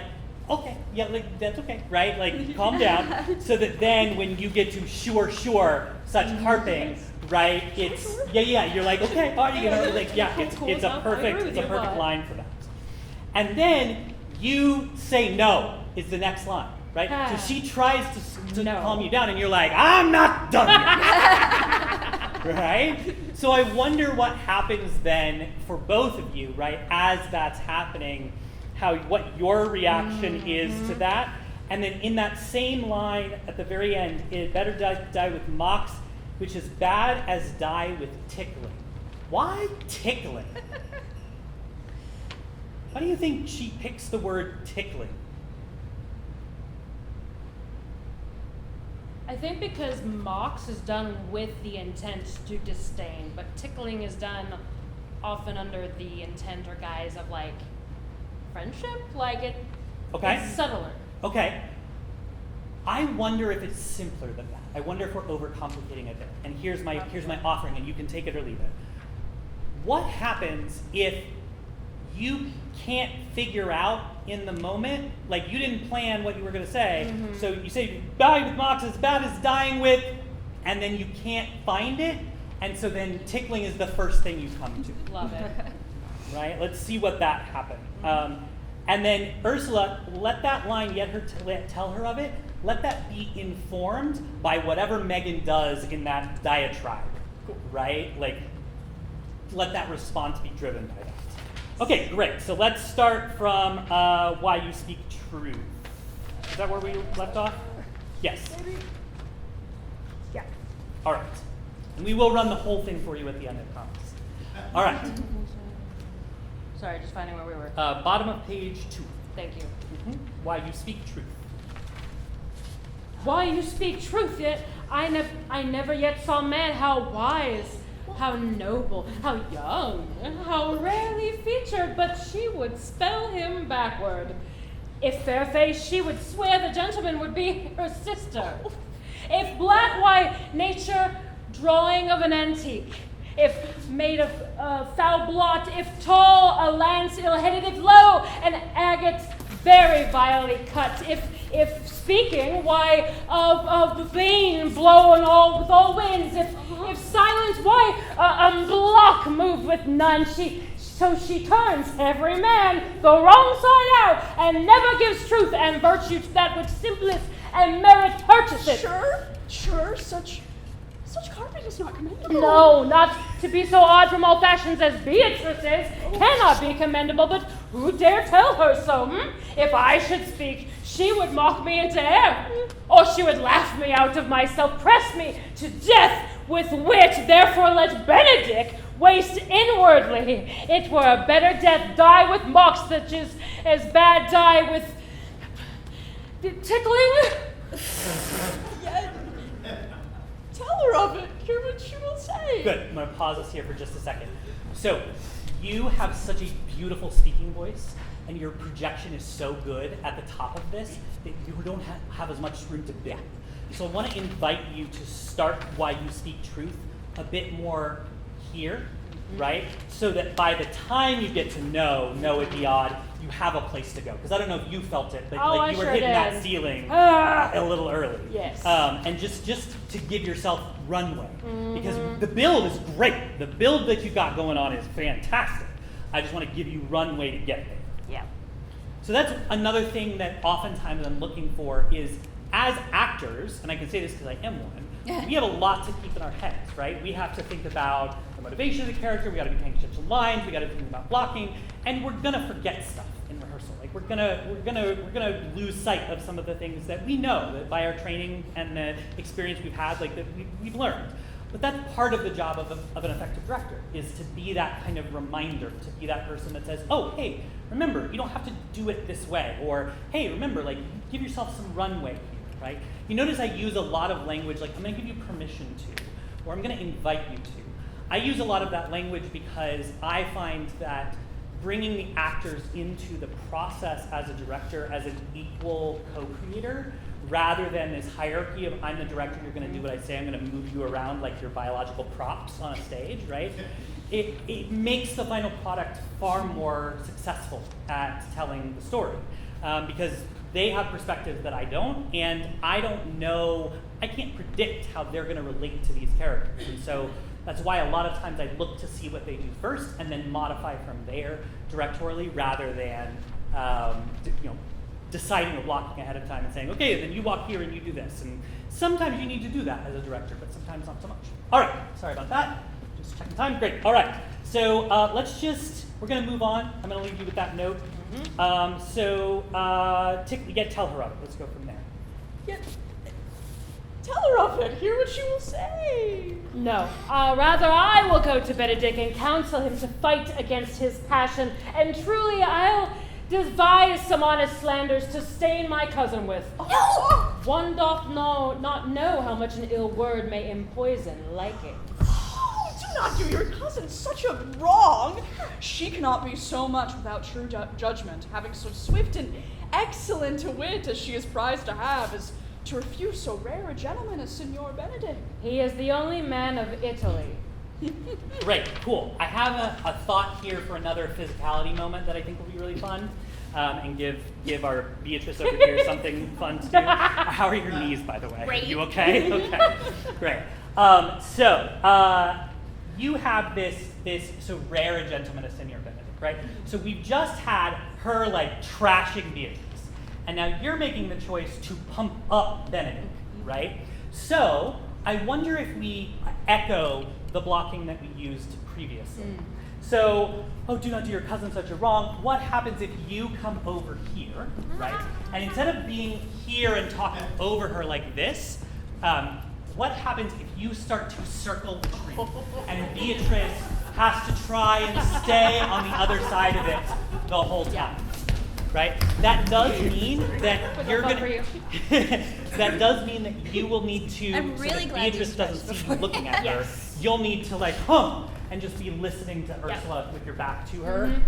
S1: okay, yeah, like that's okay, right? Like calm down, so that then when you get to sure, such harping, right? It's you're like, okay, are you gonna like it's a perfect line for that. And then you say no is the next line, right? So she tries to calm you down, and you're like, I'm not done yet. Right? So I wonder what happens then for both of you, right, as that's happening, what your reaction is to that. And then in that same line at the very end, it better die with mocks, which is bad as die with tickling. Why tickling? Why do you think she picks the word tickling?
S4: I think because mocks is done with the intent to disdain, but tickling is done often under the intent or guise of like friendship, like it's subtler.
S1: Okay. I wonder if it's simpler than that. I wonder if we're overcomplicating it a bit. And here's my offering, and you can take it or leave it. What happens if you can't figure out in the moment, like you didn't plan what you were going to say, so you say dying with mocks is bad as dying with, and then you can't find it, and so then tickling is the first thing you come to.
S4: Love it.
S1: Right? Let's see what that happened. And then Ursula, let that line tell her of it. Let that be informed by whatever Megan does in that diatribe, right? Like, let that response be driven by that. Okay, great. So let's start from why you speak truth. Is that where we left off? Yes.
S2: Yeah.
S1: All right. And we will run the whole thing for you at the end, I promise. All right.
S4: Sorry, just finding where we were.
S1: Bottom of page 2.
S4: Thank you.
S1: Why you speak truth.
S4: Why you speak truth, yet I never yet saw man how wise, how noble, how young, how rarely featured, but she would spell him backward. If fair-faced, she would swear the gentleman would be her sister. If black, why nature drawing of an antique. If made of foul blot, if tall, a lance ill-headed, if low, an agate very vilely cut. If speaking, why of the vein blown with all winds. If silence, why a block moved with none. So she turns every man the wrong side out, and never gives truth and virtue to that which simplest and merit purchases.
S3: Sure, Such carping is not commendable.
S4: No, not to be so odd from all fashions as Beatrice is, cannot be commendable, but who dare tell her so, If I should speak, she would mock me into air, or she would laugh me out of myself, press me to death with wit, therefore let Benedict waste inwardly. It were a better death, die with mocks, that is as bad die with tickling.
S3: Yet, tell her of it, hear what she will say.
S1: Good. I'm going to pause us here for just a second. So, you have such a beautiful speaking voice, and your projection is so good at the top of this that you don't have as much room to bend. So I want to invite you to start Why You Speak Truth a bit more here, right? So that by the time you get to know it be odd, you have a place to go. Because I don't know if you felt it, but you were hitting that ceiling a little early.
S4: Yes.
S1: And just to give yourself runway. Because the build is great. The build that you got going on is fantastic. I just want to give you runway to get there.
S2: Yeah.
S1: So that's another thing that oftentimes I'm looking for is, as actors, and I can say this because I am one, we have a lot to keep in our heads, right? We have to think about the motivation of the character, we got to be paying attention to lines, we got to think about blocking, and we're gonna forget stuff in rehearsal. Like we're gonna lose sight of some of the things that we know that by our training and the experience we've had, like that we've learned. But that's part of the job of an effective director, is to be that kind of reminder, to be that person that says, oh, hey, remember, you don't have to do it this way, or hey, remember, like, give yourself some runway here, right? You notice I use a lot of language like I'm going to give you permission to, or I'm going to invite you to. I use a lot of that language because I find that bringing the actors into the process as a director, as an equal co-creator, rather than this hierarchy of I'm the director, you're going to do what I say, I'm going to move you around like your biological props on a stage, right? It makes the final product far more successful at telling the story because they have perspectives that I don't, and I don't know, I can't predict how they're going to relate to these characters. And so that's why a lot of times I look to see what they do first and then modify from there directorially rather than deciding or blocking ahead of time and saying, okay, then you walk here and you do this. And sometimes you need to do that as a director, but sometimes not so much. All right, sorry about that. Just checking time. Great. All right. So we're going to move on. I'm going to leave you with that note. Tell her of it. Let's go from there.
S3: Yet, tell her of it, hear what she will say.
S4: No, rather I will go to Benedict and counsel him to fight against his passion, and truly I'll devise some honest slanders to stain my cousin with.
S3: No!
S4: One doth not know how much an ill word may empoison liking.
S3: Oh, do not do your cousin such a wrong. She cannot be so much without true judgment, having so swift and excellent a wit as she is prized to have, as to refuse so rare a gentleman as Signor Benedict.
S4: He is the only man of Italy.
S1: Great, cool. I have a thought here for another physicality moment that I think will be really fun, and give our Beatrice over here something fun to do. How are your knees, by the way?
S2: Great.
S1: You okay? Okay, great. You have this so rare a gentleman as Signor Benedict, right? So we've just had her like trashing Beatrice, and now you're making the choice to pump up Benedict, right? So I wonder if we echo the blocking that we used previously. So, do not do your cousin such a wrong. What happens if you come over here, right? And instead of being here and talking over her like this, what happens if you start to circle the tree and Beatrice has to try and stay on the other side of it the whole time? Right? That does mean that you're gonna. That does mean that you will need to.
S2: I'm really
S1: so that
S2: glad
S1: Beatrice
S2: you
S1: doesn't
S2: stretched
S1: see
S2: before.
S1: you looking at her. You'll need to and just be listening to Ursula with your back to her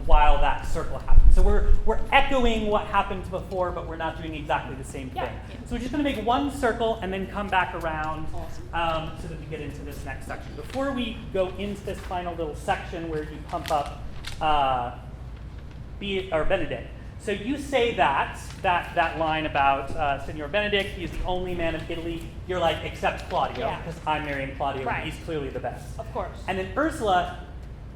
S1: while that circle happens. So we're echoing what happened before, but we're not doing exactly the same thing. So we're just going to make one circle and then come back around so that we get into this next section. Before we go into this final little section where you pump up Benedict. So you say that line about Signor Benedict, he's the only man of Italy. You're like, except Claudio, because I'm marrying Claudio, and he's clearly the best.
S4: Of course.
S1: And then Ursula,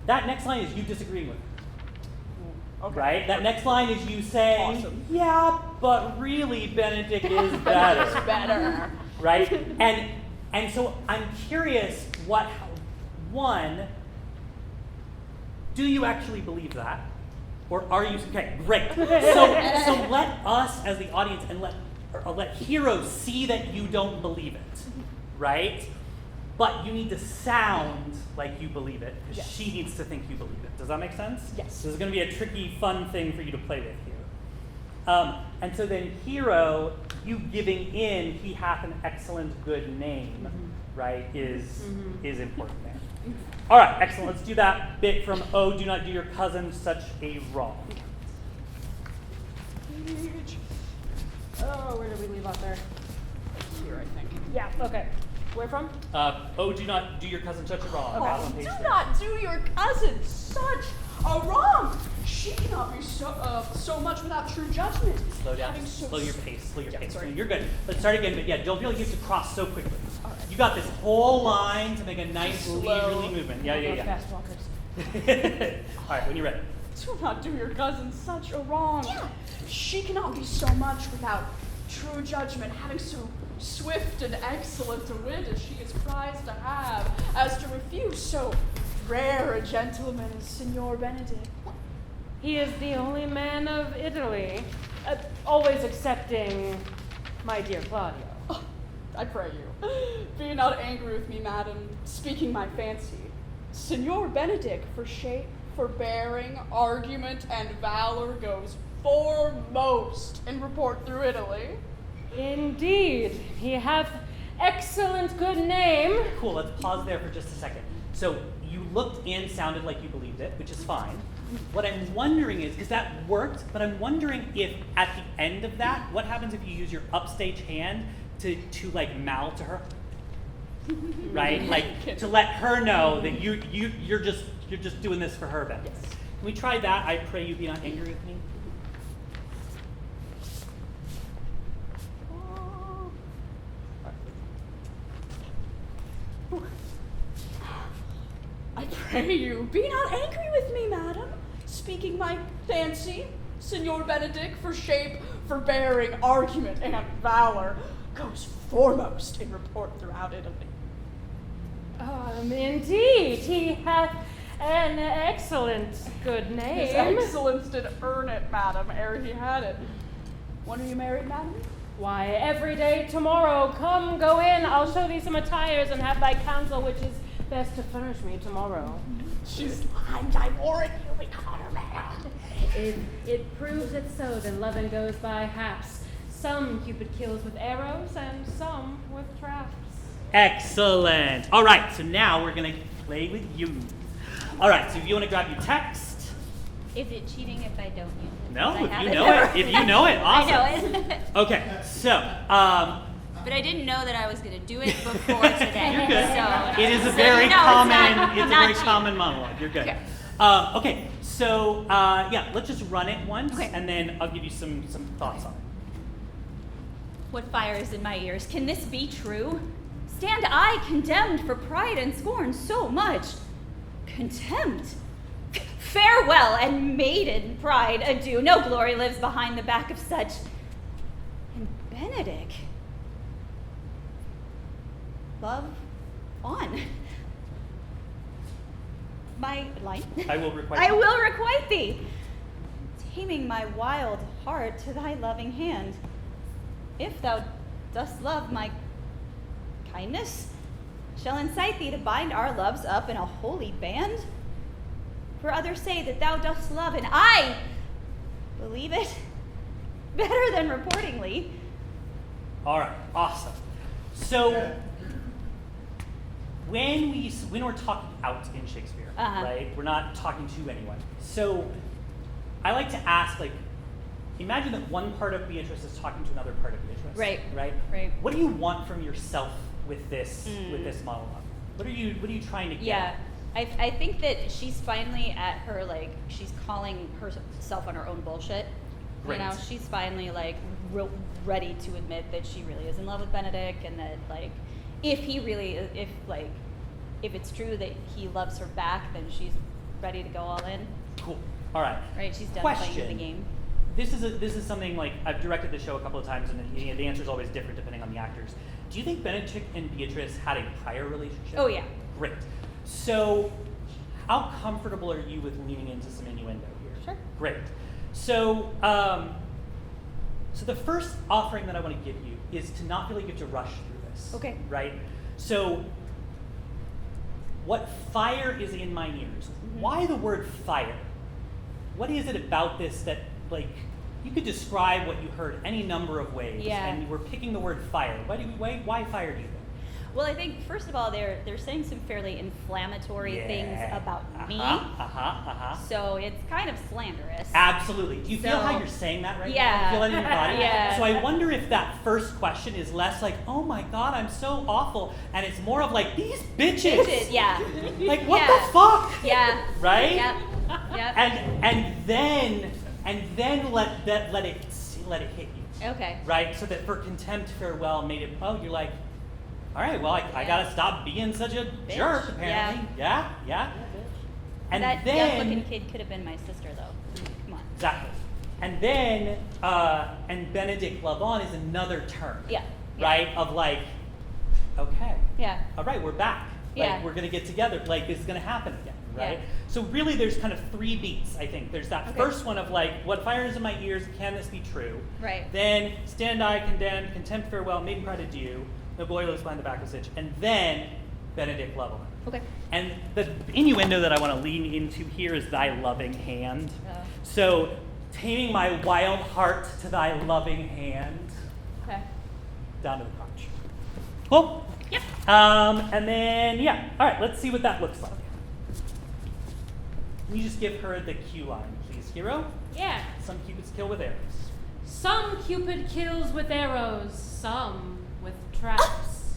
S1: that next line is you disagreeing with her. Okay. Right? That next line is you saying, yeah, but really Benedict is better.
S3: Better.
S1: Right? And so I'm curious one, do you actually believe that? Or are you, okay, great. So let us as the audience and let Hero see that you don't believe it, right? But you need to sound like you believe it, because
S3: Yes.
S1: she needs to think you believe it. Does that make sense?
S3: Yes.
S1: This is going to be a tricky, fun thing for you to play with here. And so then Hero, you giving in, he hath an excellent good name, right, is important there. All right, excellent. Let's do that bit from Oh, do not do your cousin such a wrong.
S4: Oh, where did we leave off there?
S3: Here, I think.
S4: Yeah, okay. Where from?
S1: Oh, do not do your cousin such a wrong.
S3: Oh,
S1: Bottom page
S3: do
S1: three.
S3: not do your cousin such a wrong. She cannot be so much without true judgment.
S1: Slow down.
S3: Having so
S1: Slow your pace. Slow your
S3: Yeah,
S1: pace.
S3: sorry.
S1: You're good. Let's start again. But yeah, don't feel like you have to cross so quickly.
S3: All right.
S1: You got this whole line to make a nice
S3: Slow.
S1: leisurely movement. Yeah,
S4: Those
S1: yeah.
S4: Fast walkers.
S1: All right, when you're ready.
S3: Do not do your cousin such a wrong.
S2: Yeah.
S3: She cannot be so much without true judgment, having so swift and excellent a wit as she is prized to have, as to refuse so rare a gentleman as Signor Benedict.
S4: He is the only man of Italy, always excepting my dear Claudio.
S3: Oh, I pray you, be not angry with me, madam, speaking my fancy. Signor Benedict, for shape, for bearing, argument, and valor, goes foremost in report through Italy.
S4: Indeed, he hath excellent good name.
S1: Cool, let's pause there for just a second. So you looked and sounded like you believed it, which is fine. What I'm wondering is, because that worked, but I'm wondering if at the end of that, what happens if you use your upstage hand to like mouth to her? Right? Like to let her know that you're just doing this for her benefit.
S3: Yes.
S1: Can we try that? I pray you be not angry with me.
S3: I pray you, be not angry with me, madam, speaking my fancy. Signor Benedict, for shape, for bearing, argument, and valor, goes foremost in report throughout Italy.
S4: Indeed, he hath an excellent good name.
S3: His excellence did earn it, madam, ere he had it. When are you married, madam?
S4: Why, every day tomorrow, come, go in, I'll show thee some attires and have thy counsel which is best to furnish me tomorrow.
S3: She's lying, I warrant you, we caught her, madam.
S4: If it proves it so, then loving goes by haps. Some Cupid kills with arrows and some with traps.
S1: Excellent. All right, so now we're going to play with you. All right, so if you want to grab your text.
S2: Is it cheating if I don't use it?
S1: No,
S2: I
S1: if
S2: have
S1: you know it. If you know it, awesome.
S2: I know it.
S1: Okay, so
S2: But I didn't know that I was going to do it before today.
S1: you're good.
S2: So,
S1: It is a
S2: so
S1: very
S2: you know
S1: common.
S2: it's
S1: It's a
S2: not
S1: very
S2: cheating.
S1: common monologue. You're good.
S2: Okay.
S1: Okay, so yeah, let's just run it once,
S2: Okay.
S1: and then I'll give you some thoughts on it.
S2: What fire is in my ears? Can this be true? Stand I condemned for pride and scorn so much? Contempt? Farewell and maiden pride, adieu. No glory lives behind the back of such. And Benedict. Love on. My line?
S1: I will requite.
S2: I will requite thee, taming my wild heart to thy loving hand. If thou dost love my kindness, shall incite thee to bind our loves up in a holy band. For others say that thou dost love, and I believe it better than reportingly.
S1: All right, awesome. So when we're talking out in Shakespeare, right? We're not talking to anyone. So I like to ask, like, imagine that one part of Beatrice is talking to another part of Beatrice.
S2: Right.
S1: Right.
S2: Right.
S1: What do you want from yourself with this monologue? What are you trying to get?
S2: Yeah. I think that she's finally at her, like, she's calling herself on her own bullshit.
S1: Great.
S2: You know, she's finally, like, ready to admit that she really is in love with Benedict, and that, like, if it's true that he loves her back, then she's ready to go all in.
S1: Cool. All right.
S2: Right? She's done
S1: Question.
S2: playing the game.
S1: This is something, like, I've directed the show a couple of times, and the answer is always different depending on the actors. Do you think Benedict and Beatrice had a prior relationship?
S2: Oh, yeah.
S1: Great. So, how comfortable are you with leaning into some innuendo here?
S2: Sure.
S1: Great. So, so the first offering that I want to give you is to not feel like you have to rush through this.
S2: Okay.
S1: Right? So, what fire is in mine ears?
S2: Mm-hmm.
S1: Why the word fire? What is it about this that, like, you could describe what you heard any number of ways,
S2: Yeah.
S1: and we're picking the word fire. Why fire, do you think?
S2: Well, I think, first of all, they're saying some fairly inflammatory things about me. So it's kind of slanderous.
S1: Absolutely. Do you feel how
S2: So-
S1: you're saying that right now?
S2: Yeah.
S1: You feel that in your body?
S2: Yeah.
S1: So I wonder if that first question is less like, oh my God, I'm so awful, and it's more of like, these bitches.
S2: Yeah.
S1: Like, what
S2: Yeah.
S1: the fuck?
S2: Yeah.
S1: Right?
S2: Yep. Yep.
S1: And then let it hit you.
S2: Okay.
S1: Right? So that for contempt, farewell, made it, oh, you're like, all right, well, I gotta stop being such a jerk, apparently. Yeah. And
S2: that
S1: then,
S2: young-looking kid could have been my sister, though. Come on.
S1: exactly. And then, and Benedict Lavon is another turn.
S2: Yeah.
S1: Right? Of like, okay.
S2: Yeah.
S1: All right, we're back. Like,
S2: Yeah.
S1: we're gonna get together. Like, this is gonna happen again, right?
S2: Yeah.
S1: So really, there's kind of 3 beats, I think. There's that
S2: Okay.
S1: first one of like, what fire is in my ears, can this be true?
S2: Right.
S1: Then, stand I condemned, contempt, farewell, maiden pride adieu, no glory lives behind the back of Sitch. And then, Benedict Lavon.
S2: Okay.
S1: And the innuendo that I want to lean into here is thy loving hand.
S2: Oh.
S1: So, taming my wild heart to thy loving hand,
S2: Okay.
S1: down to the crotch. Cool?
S2: Yep.
S1: And then, yeah. All right, let's see what that looks like. Can you just give her the cue line, please, hero?
S4: Yeah.
S1: Some cupids kill with arrows.
S4: Some Cupid kills with arrows, some with traps.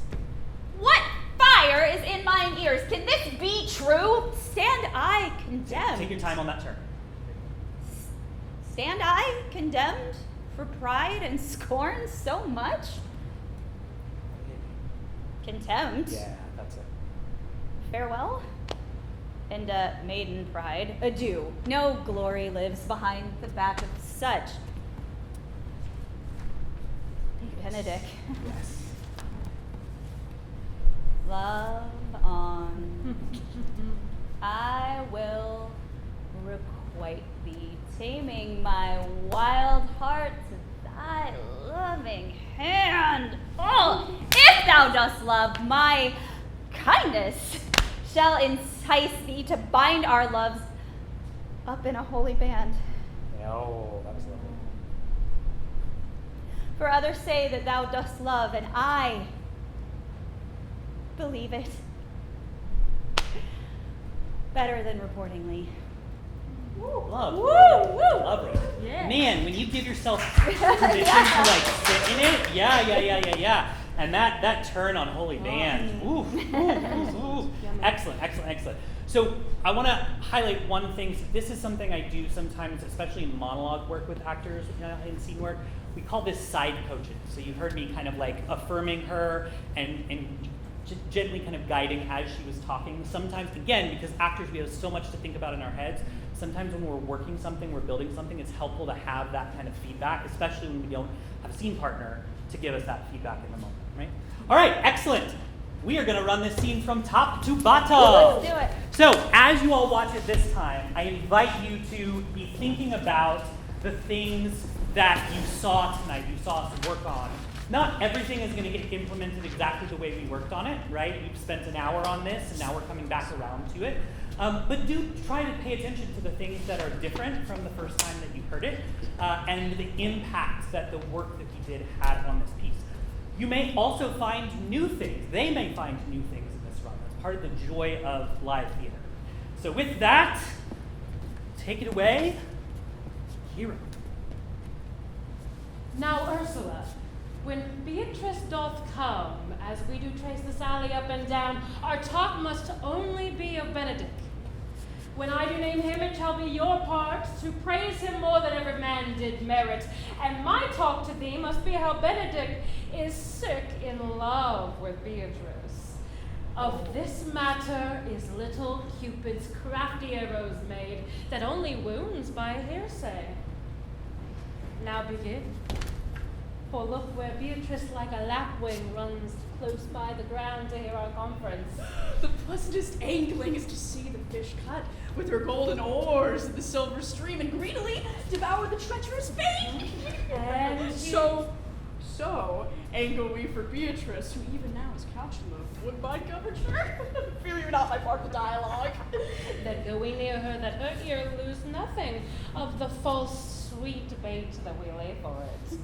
S2: What fire is in mine ears? Can this be true? Stand I condemned?
S1: Take your time on that turn.
S2: Stand I condemned for pride and scorn so much? Contempt?
S1: Yeah, that's it.
S2: Farewell? And maiden pride, adieu. No glory lives behind the back of such. Benedict.
S1: Yes.
S2: Love on. I will requite thee, taming my wild heart to thy loving hand. Oh, if thou dost love, my kindness shall entice thee to bind our loves up in a holy band.
S1: Oh, that was lovely.
S2: For others say that thou dost love, and I believe it better than reportingly.
S1: Lovely.
S4: Woo, woo.
S1: Lovely.
S4: Yeah.
S1: Man, when you give yourself permission to like sit in it, yeah. And that turn on Holy Band. Ooh. Excellent. So I want to highlight one thing. This is something I do sometimes, especially in monologue work with actors, in scene work. We call this side coaching. So you heard me kind of like affirming her and gently kind of guiding as she was talking. Sometimes, again, because actors, we have so much to think about in our heads, sometimes when we're working something, we're building something, it's helpful to have that kind of feedback, especially when we don't have a scene partner to give us that feedback in the moment, right? All right, excellent. We are going to run this scene from top to bottom.
S2: Let's do it.
S1: So, as you all watch it this time, I invite you to be thinking about the things that you saw tonight, you saw us work on. Not everything is going to get implemented exactly the way we worked on it, right? We've spent an hour on this, and now we're coming back around to it. But do try to pay attention to the things that are different from the first time that you heard it, and the impact that the work that you did had on this piece. You may also find new things. They may find new things in this run. That's part of the joy of live theater. So with that, take it away, hero.
S4: Now, Ursula, when Beatrice doth come, as we do trace this alley up and down, our talk must only be of Benedict. When I do name him, it shall be your part to praise him more than ever man did merit. And my talk to thee must be how Benedict is sick in love with Beatrice. Of this matter is little Cupid's crafty arrows made, that only wounds by hearsay. Now begin. For look where Beatrice like a lapwing runs close by the ground to hear our conference.
S3: The pleasantest angling is to see the fish cut with her golden oars in the silver stream and greedily devour the treacherous bait.
S4: And
S3: So, angle we for Beatrice, who even now is couched in the woodbine coverture. Fear you're not my part of the dialogue.
S4: That go we near her, that her ear lose nothing of the false sweet bait that we lay for it.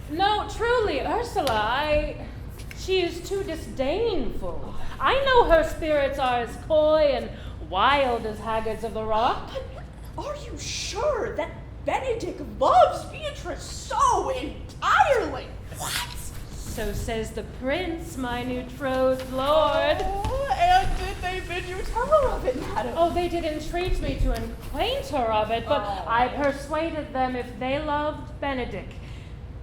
S4: No, truly, Ursula, she is too disdainful. I know her spirits are as coy and wild as haggards of the rock.
S3: But are you sure that Benedict loves Beatrice so entirely? What?
S4: So says the prince, my betrothed lord.
S3: Oh, and did they bid you tell her of it, madam?
S4: Oh, they did entreat me to acquaint her of it, but I persuaded them if they loved Benedict,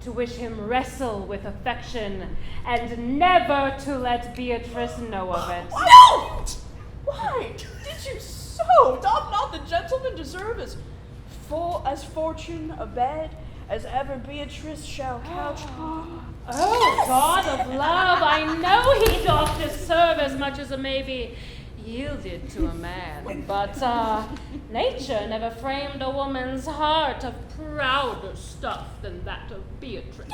S4: to wish him wrestle with affection, and never to let Beatrice know of it.
S3: No! Why did you so? Doth not the gentleman deserve as full as fortune a bed as ever Beatrice shall couch on?
S4: Oh, God of love, I know he doth deserve as much as a may be yielded to a man, but nature never framed a woman's heart of prouder stuff than that of Beatrice.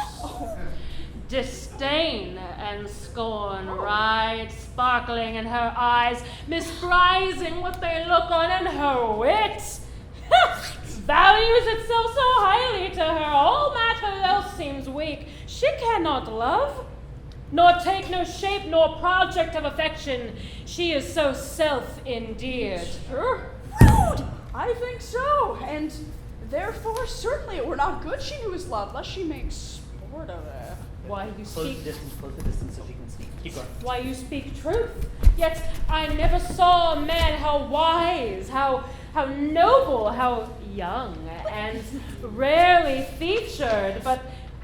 S4: Disdain and scorn ride sparkling in her eyes, misprizing what they look on, and her wit values itself so highly to her, all matter else seems weak. She cannot love, nor take no shape nor project of affection. She is so self-endeared.
S3: Rude! I think so, and therefore certainly it were not good she knew his love, lest she make sport of it.
S4: Why you
S1: Close
S4: speak
S1: the distance so she can speak. Keep going.
S4: Why you speak truth, yet I never saw a man how wise, how noble, how young, and rarely featured, but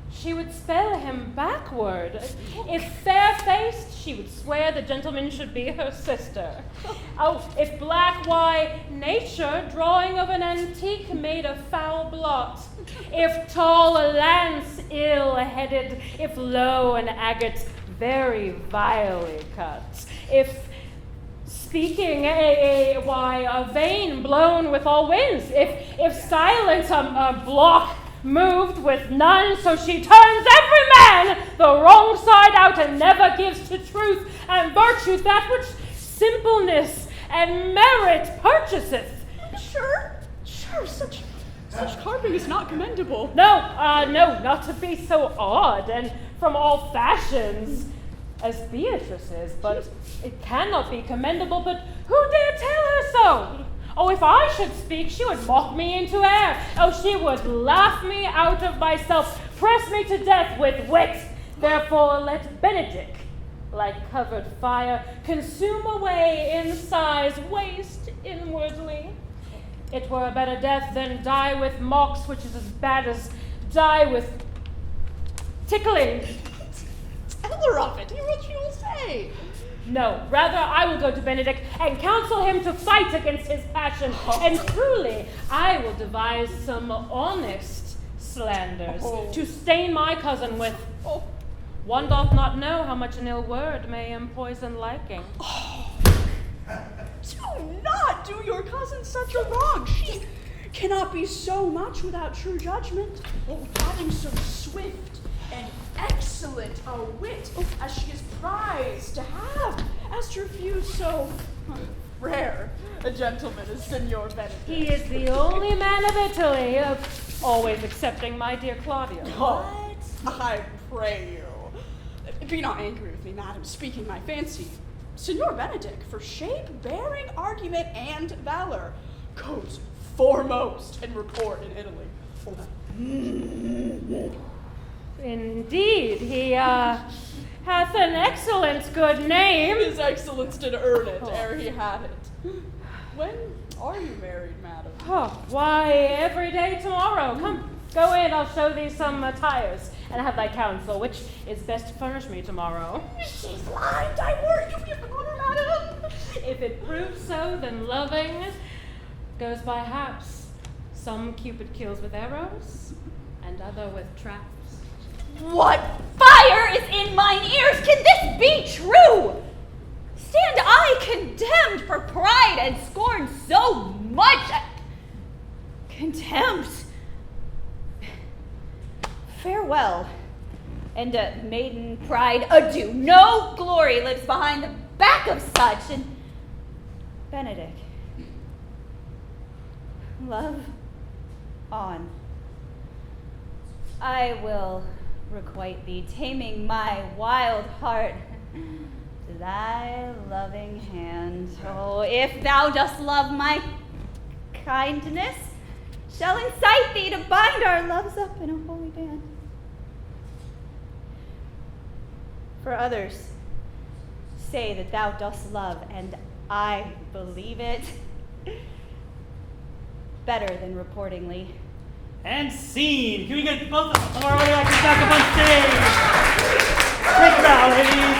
S4: she would spell him backward. If fair-faced, she would swear the gentleman should be her sister. Oh, if black, why, nature, drawing of an antique, made a foul blot. If tall, a lance ill-headed. If low, an agate very vilely cut. If speaking, a vein blown with all winds. If silence, a block moved with none, so she turns every man the wrong side out and never gives to truth and virtue that which simpleness and merit purchaseth.
S3: Sure, such carping is not commendable.
S4: No, not to be so odd and from all fashions as Beatrice is, but it cannot be commendable, but who dare tell her so? Oh, if I should speak, she would mock me into air. Oh, she would laugh me out of myself, press me to death with wit. Therefore let Benedict, like covered fire, consume away in sighs, waste inwardly. It were a better death than die with mocks, which is as bad as die with tickling.
S3: Tell her of it, hear what she will say.
S4: No, rather I will go to Benedict and counsel him to fight against his passion, and truly I will devise some honest slanders to stain my cousin with. One doth not know how much an ill word may empoison liking.
S3: Do not do your cousin such a wrong. She cannot be so much without true judgment, having so swift and excellent a wit as she is prized to have, as to refuse so rare a gentleman as Signor Benedict.
S4: He is the only man of Italy, always excepting my dear Claudia.
S3: What? I pray you. Be not angry with me, madam, speaking my fancy. Signor Benedict, for shape, bearing, argument, and valor, goes foremost in report in Italy.
S4: Indeed, he hath an excellent good name.
S3: His excellence did earn it ere he had it. When are you married, madam?
S4: Oh, why, every day tomorrow. Come, go in, I'll show thee some attires, and have thy counsel, which is best to furnish me tomorrow.
S3: She's blind, I warn you, be of honor, madam.
S4: If it proves so, then loving goes by haps. Some Cupid kills with arrows, and other with traps.
S2: What fire is in mine ears? Can this be true? Stand I condemned for pride and scorn so much? Contempt. Farewell, and maiden pride adieu. No glory lives behind the back of such, and Benedict, love on. I will requite thee, taming my wild heart to thy loving hand. Oh, if thou dost love, my kindness shall incite thee to bind our loves up in a holy band. For others say that thou dost love, and I believe it better than reportingly.
S1: And scene. Can we get both of our audio actors back up on stage? Take a bow, ladies.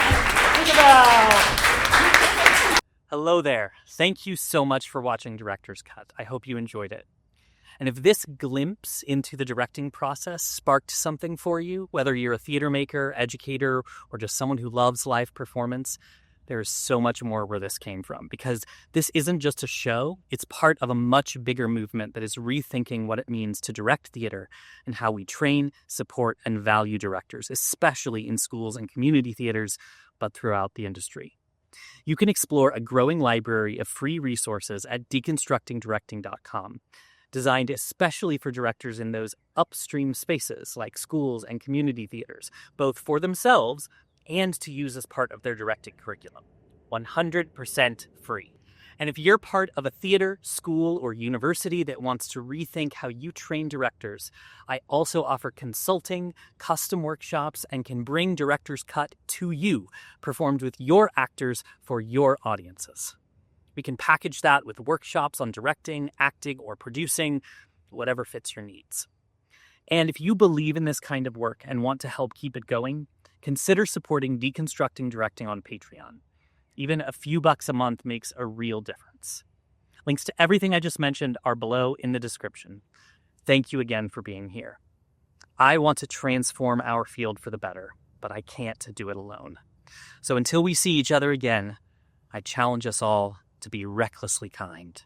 S1: Take a bow. Hello there. Thank you so much for watching Director's Cut. I hope you enjoyed it. And if this glimpse into the directing process sparked something for you, whether you're a theater maker, educator, or just someone who loves live performance, there is so much more where this came from, because this isn't just a show, it's part of a much bigger movement that is rethinking what it means to direct theater and how we train, support, and value directors, especially in schools and community theaters, but throughout the industry. You can explore a growing library of free resources at deconstructingdirecting.com, designed especially for directors in those upstream spaces like schools and community theaters, both for themselves and to use as part of their directing curriculum. 100% free. And if you're part of a theater, school, or university that wants to rethink how you train directors, I also offer consulting, custom workshops, and can bring Director's Cut to you, performed with your actors for your audiences. We can package that with workshops on directing, acting, or producing, whatever fits your needs. And if you believe in this kind of work and want to help keep it going, consider supporting Deconstructing Directing on Patreon. Even a few bucks a month makes a real difference. Links to everything I just mentioned are below in the description. Thank you again for being here. I want to transform our field for the better, but I can't do it alone. So until we see each other again, I challenge us all to be recklessly kind.